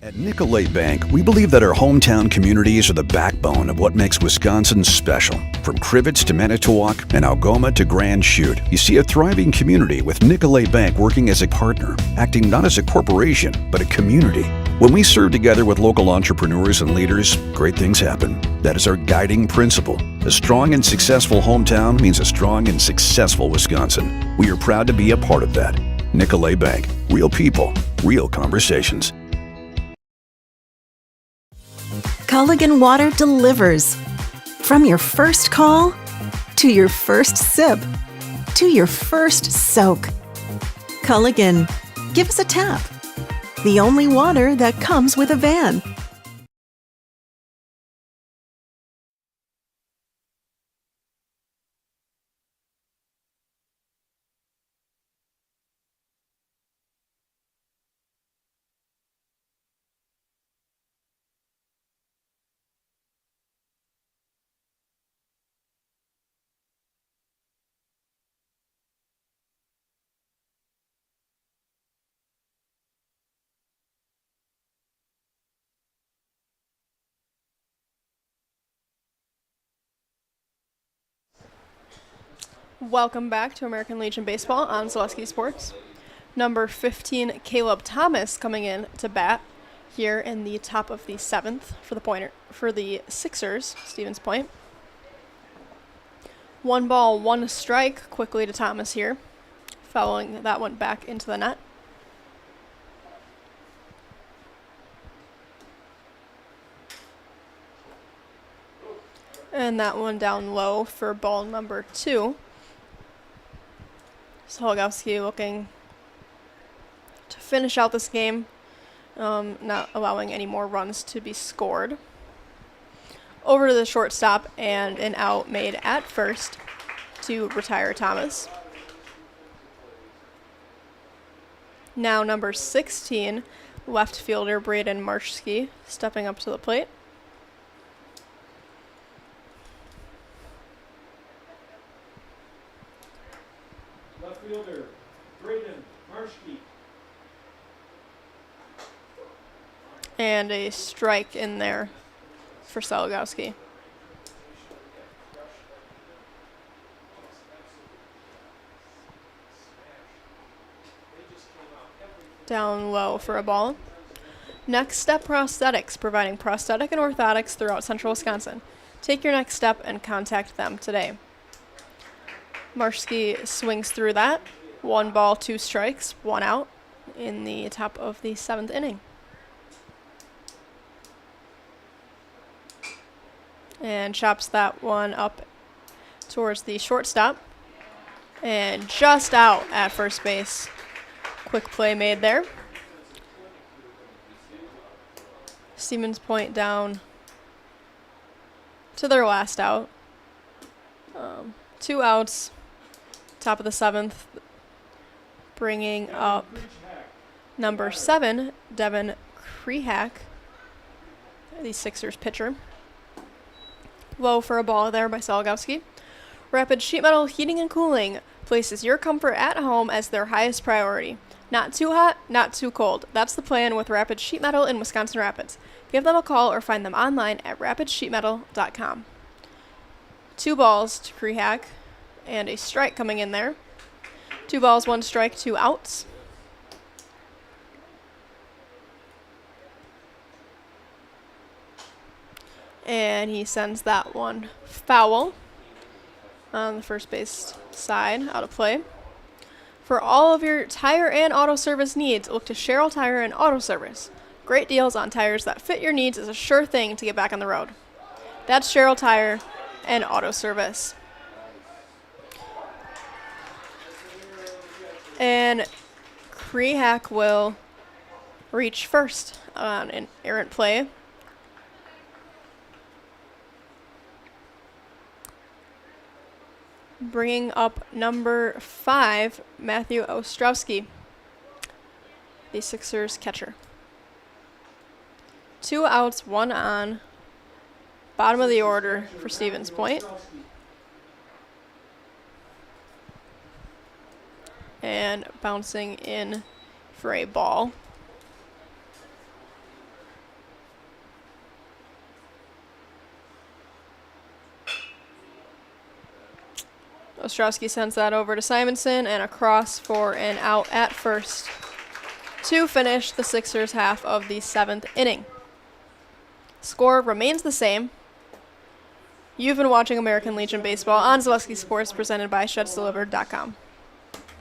At Nicolay Bank, we believe that our hometown communities are the backbone of what makes Wisconsin special. From Crivets to Manitowoc and Algoma to Grand Chute, you see a thriving community with Nicolay Bank working as a partner, acting not as a corporation, but a community. When we serve together with local entrepreneurs and leaders, great things happen. That is our guiding principle. A strong and successful hometown means a strong and successful Wisconsin. We are proud to be a part of that. Nicolay Bank. Real people, real conversations. Culligan Water delivers. From your first call, to your first sip, to your first soak. Culligan, give us a tap. The only water that comes with a van. Welcome back to American Legion Baseball on Zaleski Sports. Number 15, Caleb Thomas, coming in to bat here in the top of the 7th for the Sixers, Stevens Point. 1 ball, 1 strike, quickly to Thomas here, following that one back into the net. And that one down low for ball number 2. Solgowski looking to finish out this game, not allowing any more runs to be scored. Over to the shortstop, and an out made at first to retire Thomas. Now number 16, left fielder Braden Marshke, stepping up to the plate. Left fielder Braden Marshke. And a strike in there for Salagowski. Down low for a ball. Next Step Prosthetics, providing prosthetic and orthotics throughout central Wisconsin. Take your next step and contact them today. Marshke swings through that. 1 ball, 2 strikes, 1 out in the top of the 7th inning. And chops that one up towards the shortstop. And just out at first base. Quick play made there. Stevens Point down to their last out. 2 outs, top of the 7th. Bringing up number 7, Devin Krehak, the Sixers pitcher. Low for a ball there by Salagowski. Rapid Sheet Metal Heating and Cooling places your comfort at home as their highest priority. Not too hot, not too cold. That's the plan with Rapid Sheet Metal in Wisconsin Rapids. Give them a call or find them online at rapidsheetmetal.com. 2 balls to Krehak and a strike coming in there. 2 balls, 1 strike, 2 outs. And he sends that one foul on the first base side, out of play. For all of your tire and auto service needs, look to Sherrill Tire and Auto Service. Great deals on tires that fit your needs is a sure thing to get back on the road. That's Sherrill Tire and Auto Service. And Krehak will reach first on an errant play. Bringing up number 5, Matthew Ostrowski, the Sixers catcher. 2 outs, 1 on. Bottom of the order for Stevens Point. And bouncing in for a ball. Ostrowski sends that over to Simonson and across for an out at first to finish the Sixers' half of the 7th inning. Score remains the same. You've been watching American Legion Baseball on Zaleski Sports, presented by ShedsDelivered.com.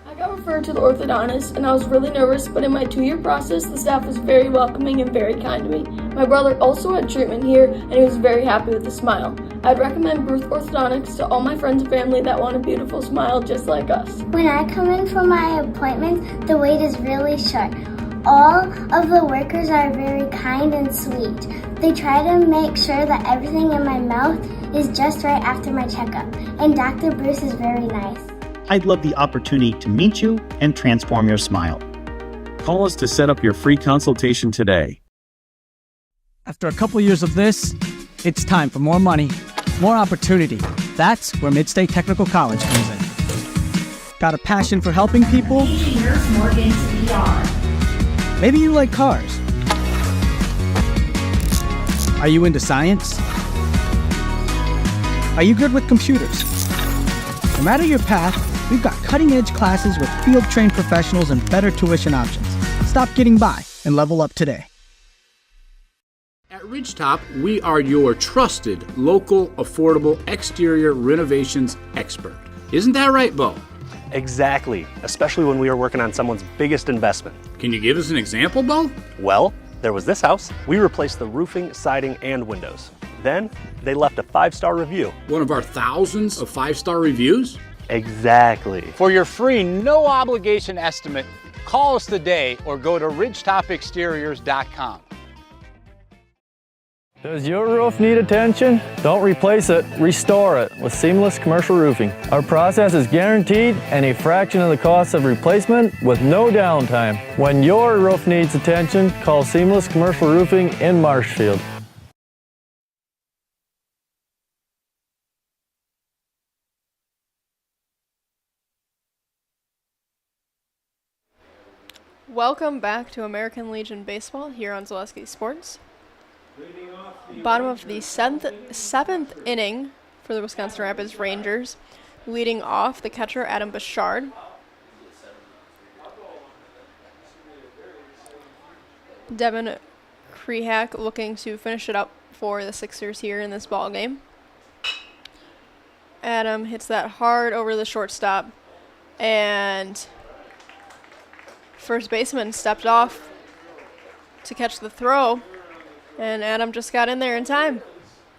I got referred to the orthodontist, and I was really nervous, but in my 2-year process, the staff was very welcoming and very kind to me. My brother also had treatment here, and he was very happy with a smile. I'd recommend Bruce Orthodontics to all my friends and family that want a beautiful smile just like us. When I come in for my appointment, the wait is really short. All of the workers are very kind and sweet. They try to make sure that everything in my mouth is just right after my checkup, and Dr. Bruce is very nice. I'd love the opportunity to meet you and transform your smile. Call us to set up your free consultation today. After a couple years of this, it's time for more money, more opportunity. That's where Mid-State Technical College comes in. Got a passion for helping people? Maybe you like cars. Are you into science? Are you good with computers? No matter your path, we've got cutting-edge classes with field-trained professionals and better tuition options. Stop getting by and level up today. At Ridgetop, we are your trusted, local, affordable exterior renovations expert. Isn't that right, Bo? Exactly, especially when we are working on someone's biggest investment. Can you give us an example, Bo? Well, there was this house. We replaced the roofing, siding, and windows. Then, they left a 5-star review. One of our thousands of 5-star reviews? Exactly. For your free, no-obligation estimate, call us today or go to ridgetopexteriors.com. Does your roof need attention? Don't replace it, restore it with Seamless Commercial Roofing. Our process is guaranteed and a fraction of the cost of replacement with no downtime. When your roof needs attention, call Seamless Commercial Roofing in Marshfield. Welcome back to American Legion Baseball here on Zaleski Sports. Bottom of the seventh inning for the Wisconsin Rapids Rangers. Leading off, the catcher, Adam Bouchard. Devin Krehak looking to finish it up for the Sixers here in this ball game. Adam hits that hard over the shortstop, and first baseman stepped off to catch the throw, and Adam just got in there in time.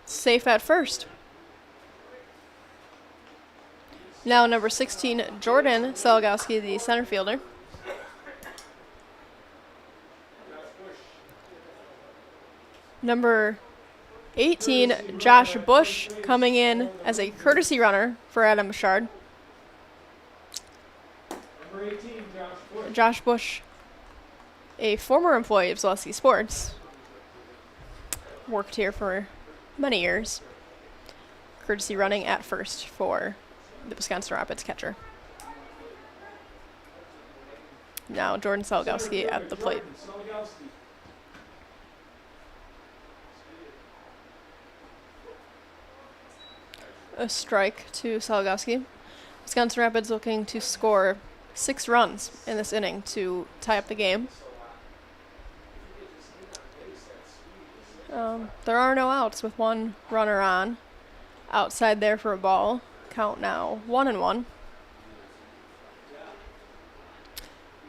Safe at first. Now number 16, Jordan Salgowski, the center fielder. Number 18, Josh Bush, coming in as a courtesy runner for Adam Bouchard. Number 18, Josh Bush, a former employee of Zaleski Sports, worked here for many years. Courtesy running at first for the Wisconsin Rapids catcher. Now Jordan Salgowski at the plate. A strike to Salgowski. Wisconsin Rapids looking to score 6 runs in this inning to tie up the game. There are no outs with one runner on. Outside there for a ball. Count now 1-1.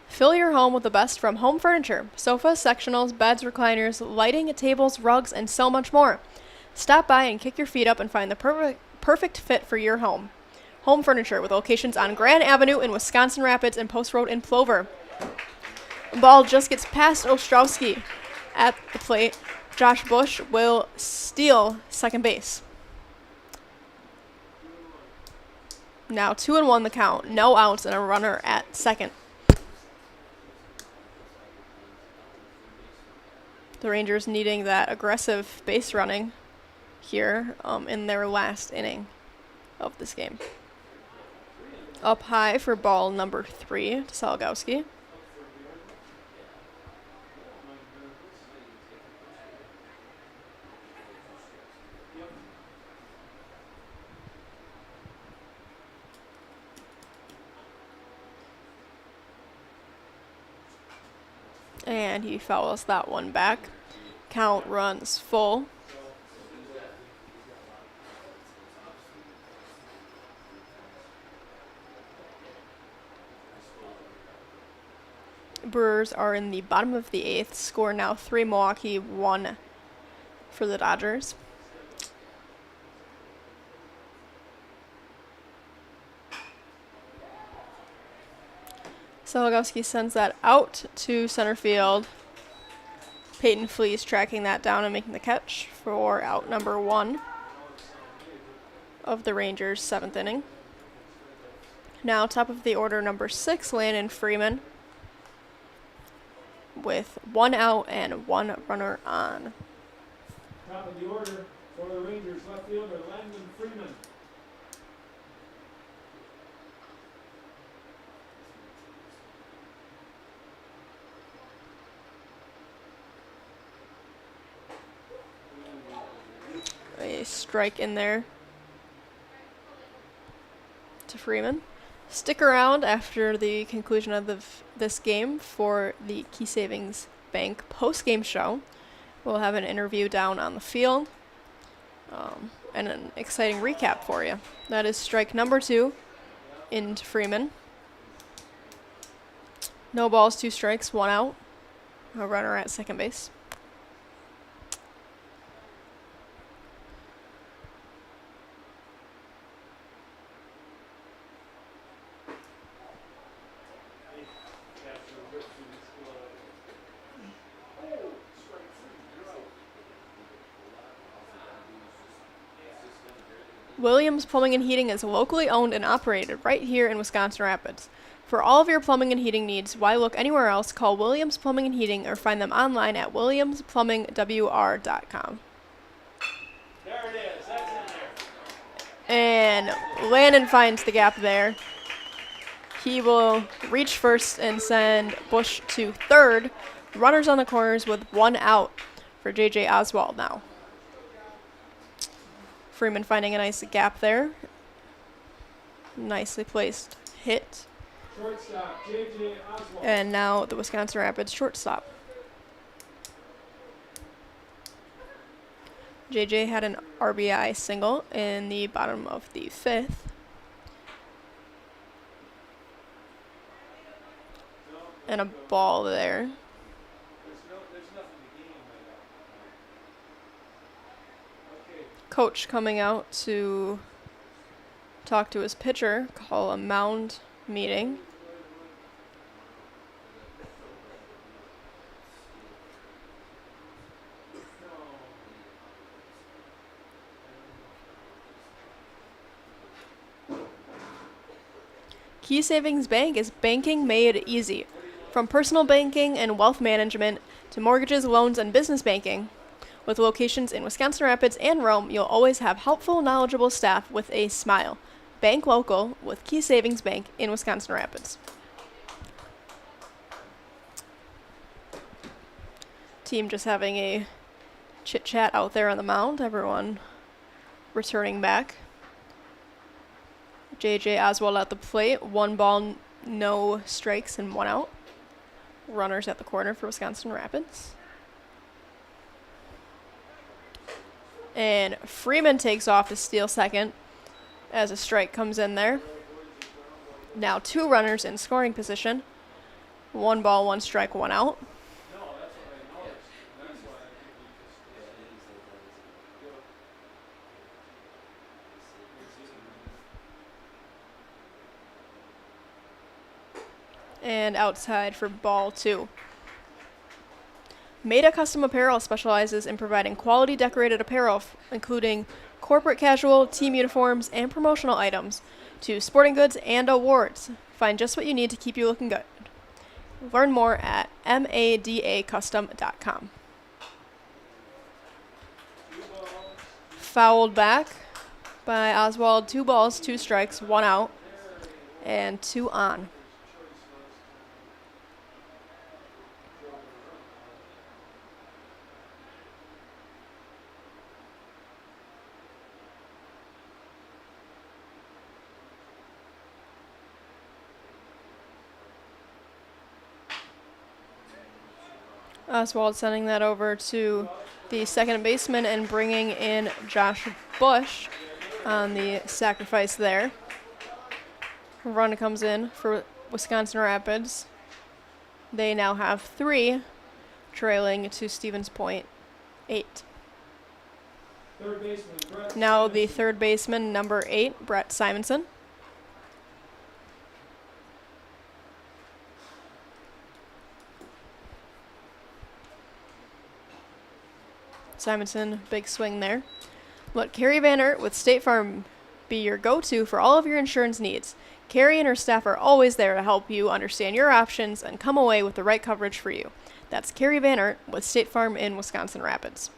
Fill your home with the best from Home Furniture. Sofas, sectionals, beds, recliners, lighting, tables, rugs, and so much more. Stop by and kick your feet up and find the perfect fit for your home. Home Furniture with locations on Grand Avenue in Wisconsin Rapids and Post Road in Plover. The ball just gets past Ostrowski at the plate. Josh Bush will steal second base. Now 2-1 the count. No outs and a runner at second. The Rangers needing that aggressive base running here in their last inning of this game. Up high for ball number 3 to Salgowski. And he fouls that one back. Count runs full. Brewers are in the bottom of the 8th. Score now 3 Milwaukee, 1 for the Dodgers. Salgowski sends that out to center field. Peyton Flees tracking that down and making the catch for out number 1 of the Rangers' 7th inning. Now top of the order, number 6, Landon Freeman, with 1 out and 1 runner on. Top of the order for the Rangers, left fielder Landon Freeman. A strike in there to Freeman. Stick around after the conclusion of this game for the Key Savings Bank post-game show. We'll have an interview down on the field and an exciting recap for you. That is strike number 2 into Freeman. No balls, 2 strikes, 1 out. A runner at second base. Williams Plumbing and Heating is locally owned and operated right here in Wisconsin Rapids. For all of your plumbing and heating needs, why look anywhere else? Call Williams Plumbing and Heating or find them online at williamsplumbingwr.com. There it is. That's in there. And Landon finds the gap there. He will reach first and send Bush to third. Runners on the corners with 1 out for J.J. Oswald now. Freeman finding a nice gap there. Nicely placed hit. Shortstop, J.J. Oswald. And now the Wisconsin Rapids shortstop. JJ had an RBI single in the bottom of the 5th. And a ball there. Coach coming out to talk to his pitcher, call a mound meeting. Key Savings Bank is banking made easy. From personal banking and wealth management to mortgages, loans, and business banking. With locations in Wisconsin Rapids and Rome, you'll always have helpful, knowledgeable staff with a smile. Bank local with Key Savings Bank in Wisconsin Rapids. Team just having a chit-chat out there on the mound. Everyone returning back. J.J. Oswald at the plate. 1 ball, no strikes, and 1 out. Runners at the corner for Wisconsin Rapids. And Freeman takes off to steal second as a strike comes in there. Now 2 runners in scoring position. 1 ball, 1 strike, 1 out. And outside for ball 2. Maida Custom Apparel specializes in providing quality decorated apparel, including corporate casual, team uniforms, and promotional items, to sporting goods and awards. Find just what you need to keep you looking good. Learn more at madacustom.com. Fouled back by Oswald. 2 balls, 2 strikes, 1 out, and 2 on. Oswald sending that over to the second baseman and bringing in Josh Bush on the sacrifice there. Run comes in for Wisconsin Rapids. They now have 3, trailing to Stevens Point 8. Now the third baseman, number 8, Brett Simonson. Simonson, big swing there. Let Carrie Vannert with State Farm be your go-to for all of your insurance needs. Carrie and her staff are always there to help you understand your options and come away with the right coverage for you. That's Carrie Vannert with State Farm in Wisconsin Rapids.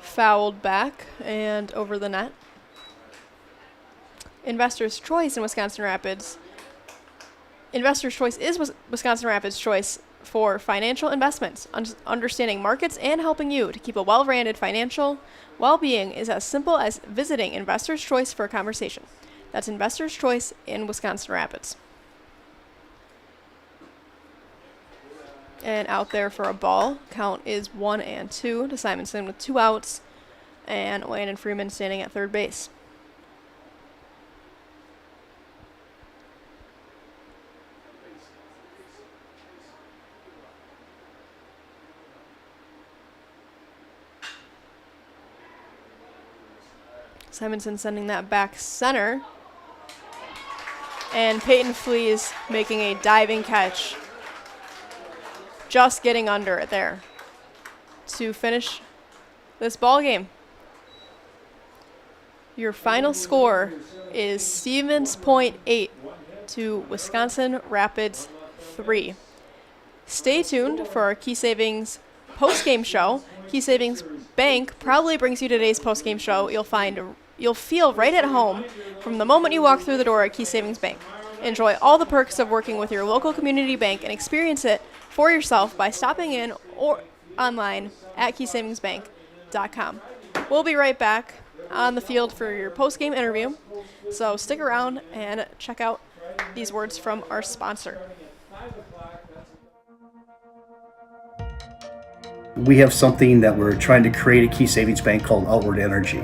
Fouled back and over the net. Investor's Choice in Wisconsin Rapids. Investor's Choice is Wisconsin Rapids' choice for financial investments. Understanding markets and helping you to keep a well-rounded financial well-being is as simple as visiting Investor's Choice for a conversation. That's Investor's Choice in Wisconsin Rapids. And out there for a ball. Count is 1-2 to Simonson with 2 outs. And Landon Freeman standing at third base. Simonson sending that back center. And Peyton Flees making a diving catch. Just getting under it there to finish this ball game. Your final score is Stevens Point 8 to Wisconsin Rapids 3. Stay tuned for our Key Savings post-game show. Key Savings Bank proudly brings you today's post-game show. You'll feel right at home from the moment you walk through the door at Key Savings Bank. Enjoy all the perks of working with your local community bank and experience it for yourself by stopping in or online at keysavingsbank.com. We'll be right back on the field for your post-game interview, so stick around and check out these words from our sponsor. We have something that we're trying to create at Key Savings Bank called Outward Energy.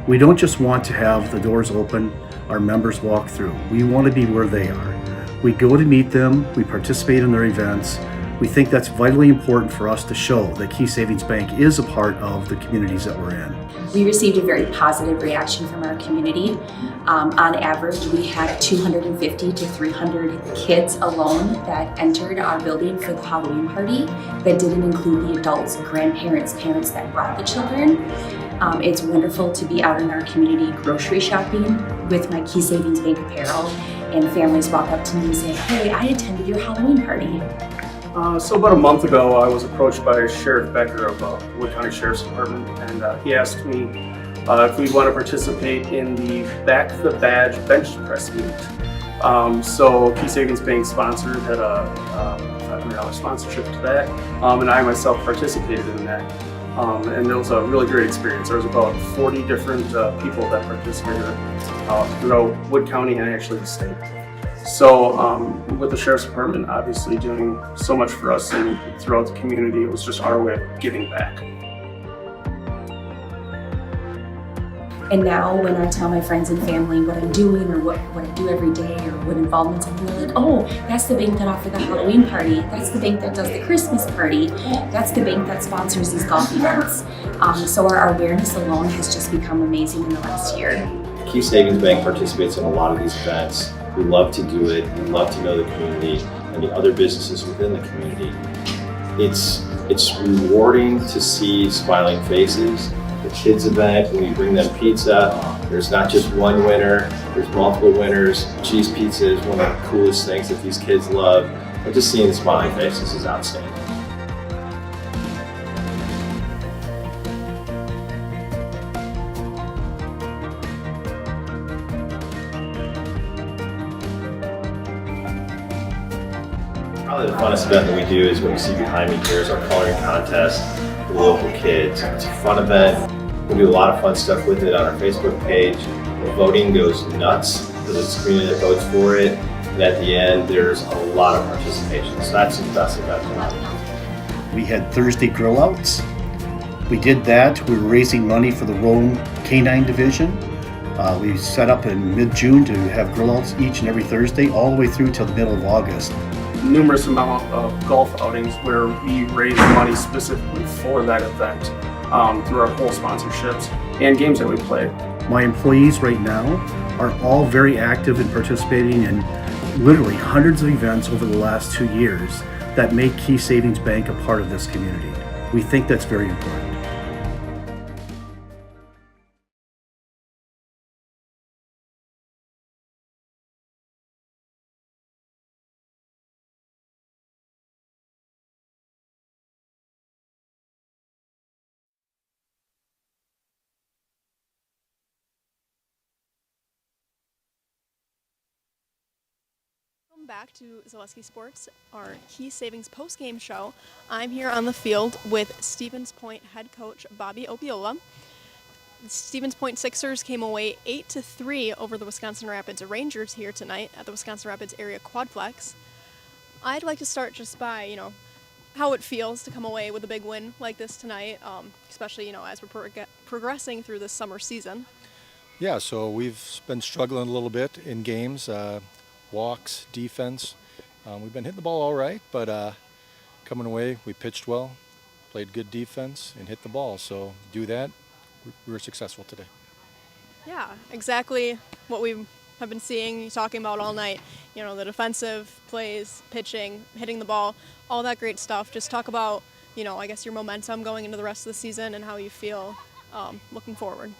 We don't just want to have the doors open, our members walk through. We want to be where they are. We go to meet them, we participate in their events. We think that's vitally important for us to show that Key Savings Bank is a part of the communities that we're in. We received a very positive reaction from our community. On average, we had 250 to 300 kids alone that entered our building for the Halloween party. That didn't include the adults, grandparents, parents that brought the children. It's wonderful to be out in our community grocery shopping with my Key Savings Bank apparel, and families walk up to me and say, "Hey, I attended your Halloween party." So about a month ago, I was approached by Sheriff Becker of Wood County Sheriff's Department, and he asked me if we'd want to participate in the Back the Badge bench press meet. So Key Savings Bank sponsored, had a $500 sponsorship to that, and I myself participated in that. And it was a really great experience. There was about 40 different people that participated throughout Wood County and actually the state. So with the Sheriff's Department obviously doing so much for us and throughout the community, it was just our way of giving back. And now when I tell my friends and family what I'm doing or what I do every day or what involvements I'm in, they're like, "Oh, that's the bank that offered the Halloween party. That's the bank that does the Christmas party. That's the bank that sponsors these golf events." So our awareness alone has just become amazing in the last year. Key Savings Bank participates in a lot of these events. We love to do it. We love to know the community and the other businesses within the community. It's rewarding to see smiling faces. The kids event, when you bring them pizza, there's not just one winner, there's multiple winners. Cheese pizza is one of the coolest things that these kids love. And just seeing the smiling faces is outstanding. Probably the funnest event that we do is what you see behind me here is our coloring contest for local kids. It's a fun event. We do a lot of fun stuff with it on our Facebook page. The voting goes nuts because it's the community that votes for it. And at the end, there's a lot of participation. So that's the best event. We had Thursday grill outs. We did that. We were raising money for the Rome Canine Division. We set up in mid-June to have grill outs each and every Thursday all the way through till the middle of August. Numerous amount of golf outings where we raise money specifically for that event through our whole sponsorships and games that we play. My employees right now are all very active in participating in literally hundreds of events over the last 2 years that make Key Savings Bank a part of this community. We think that's very important. Welcome back to Zaleski Sports, our Key Savings post-game show. I'm here on the field with Stevens Point head coach Bobby Opiola. The Stevens Point Sixers came away 8-3 over the Wisconsin Rapids Rangers here tonight at the Wisconsin Rapids Area Quadplex. I'd like to start just by, how it feels to come away with a big win like this tonight, especially, as we're progressing through this summer season. Yeah, so we've been struggling a little bit in games, walks, defense. We've been hitting the ball all right, but coming away, we pitched well, played good defense, and hit the ball. So do that, we were successful today. Yeah, exactly what we have been seeing, talking about all night. The defensive plays, pitching, hitting the ball, all that great stuff. Just talk about, I guess your momentum going into the rest of the season and how you feel looking forward.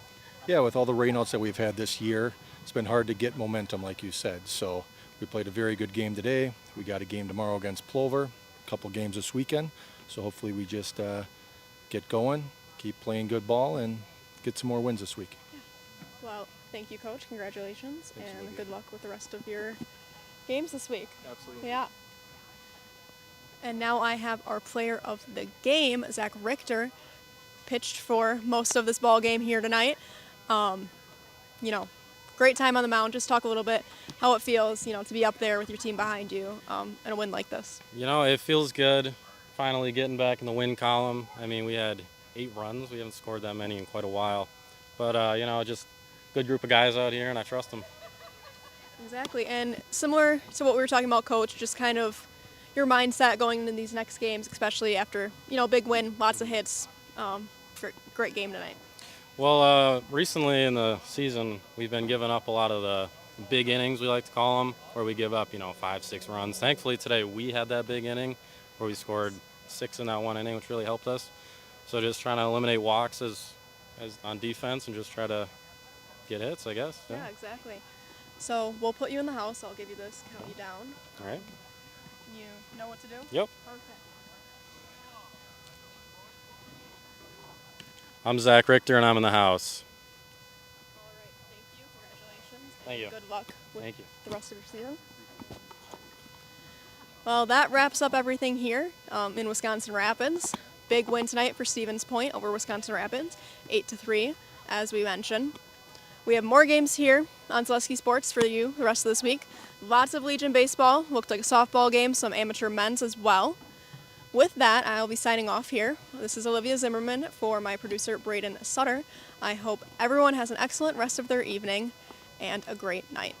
Yeah, with all the rainouts that we've had this year, it's been hard to get momentum, like you said. So we played a very good game today. We got a game tomorrow against Plover, a couple games this weekend. So hopefully we just get going, keep playing good ball, and get some more wins this week. Well, thank you, Coach. Congratulations, Thanks, and Olivia. good luck with the rest of your games this week. Absolutely. Yeah. And now I have our player of the game, Zach Richter, pitched for most of this ball game here tonight. You know, great time on the mound. Just talk a little bit how it feels, you know, to be up there with your team behind you in a win like this. You know, it feels good finally getting back in the win column. I mean, we had 8 runs. We haven't scored that many in quite a while. But, you know, just good group of guys out here, and I trust them. Exactly. And similar to what we were talking about, Coach, just kind of your mindset going into these next games, especially after, you know, big win, lots of hits. Great game tonight. Well, recently in the season, we've been giving up a lot of the big innings, we like to call them, where we give up, you know, 5-6 runs. Thankfully today we had that big inning where we scored 6 in that one inning, which really helped us. So just trying to eliminate walks as on defense and just try to get hits, I guess. Yeah, exactly. So we'll put you in the house. I'll give you this, count you down. All right. You know what to do? Yep. Okay. I'm Zach Richter, and I'm in the house. All right. Thank you. Congratulations. Thank you. Good luck with Thank you. the rest of your season. Well, that wraps up everything here in Wisconsin Rapids. Big win tonight for Stevens Point over Wisconsin Rapids, 8-3, as we mentioned. We have more games here on Zaleski Sports for you the rest of this week. Lots of Legion baseball. Looked like a softball game, some amateur men's as well. With that, I'll be signing off here. This is Olivia Zimmerman for my producer, Braden Sutter. I hope everyone has an excellent rest of their evening and a great night.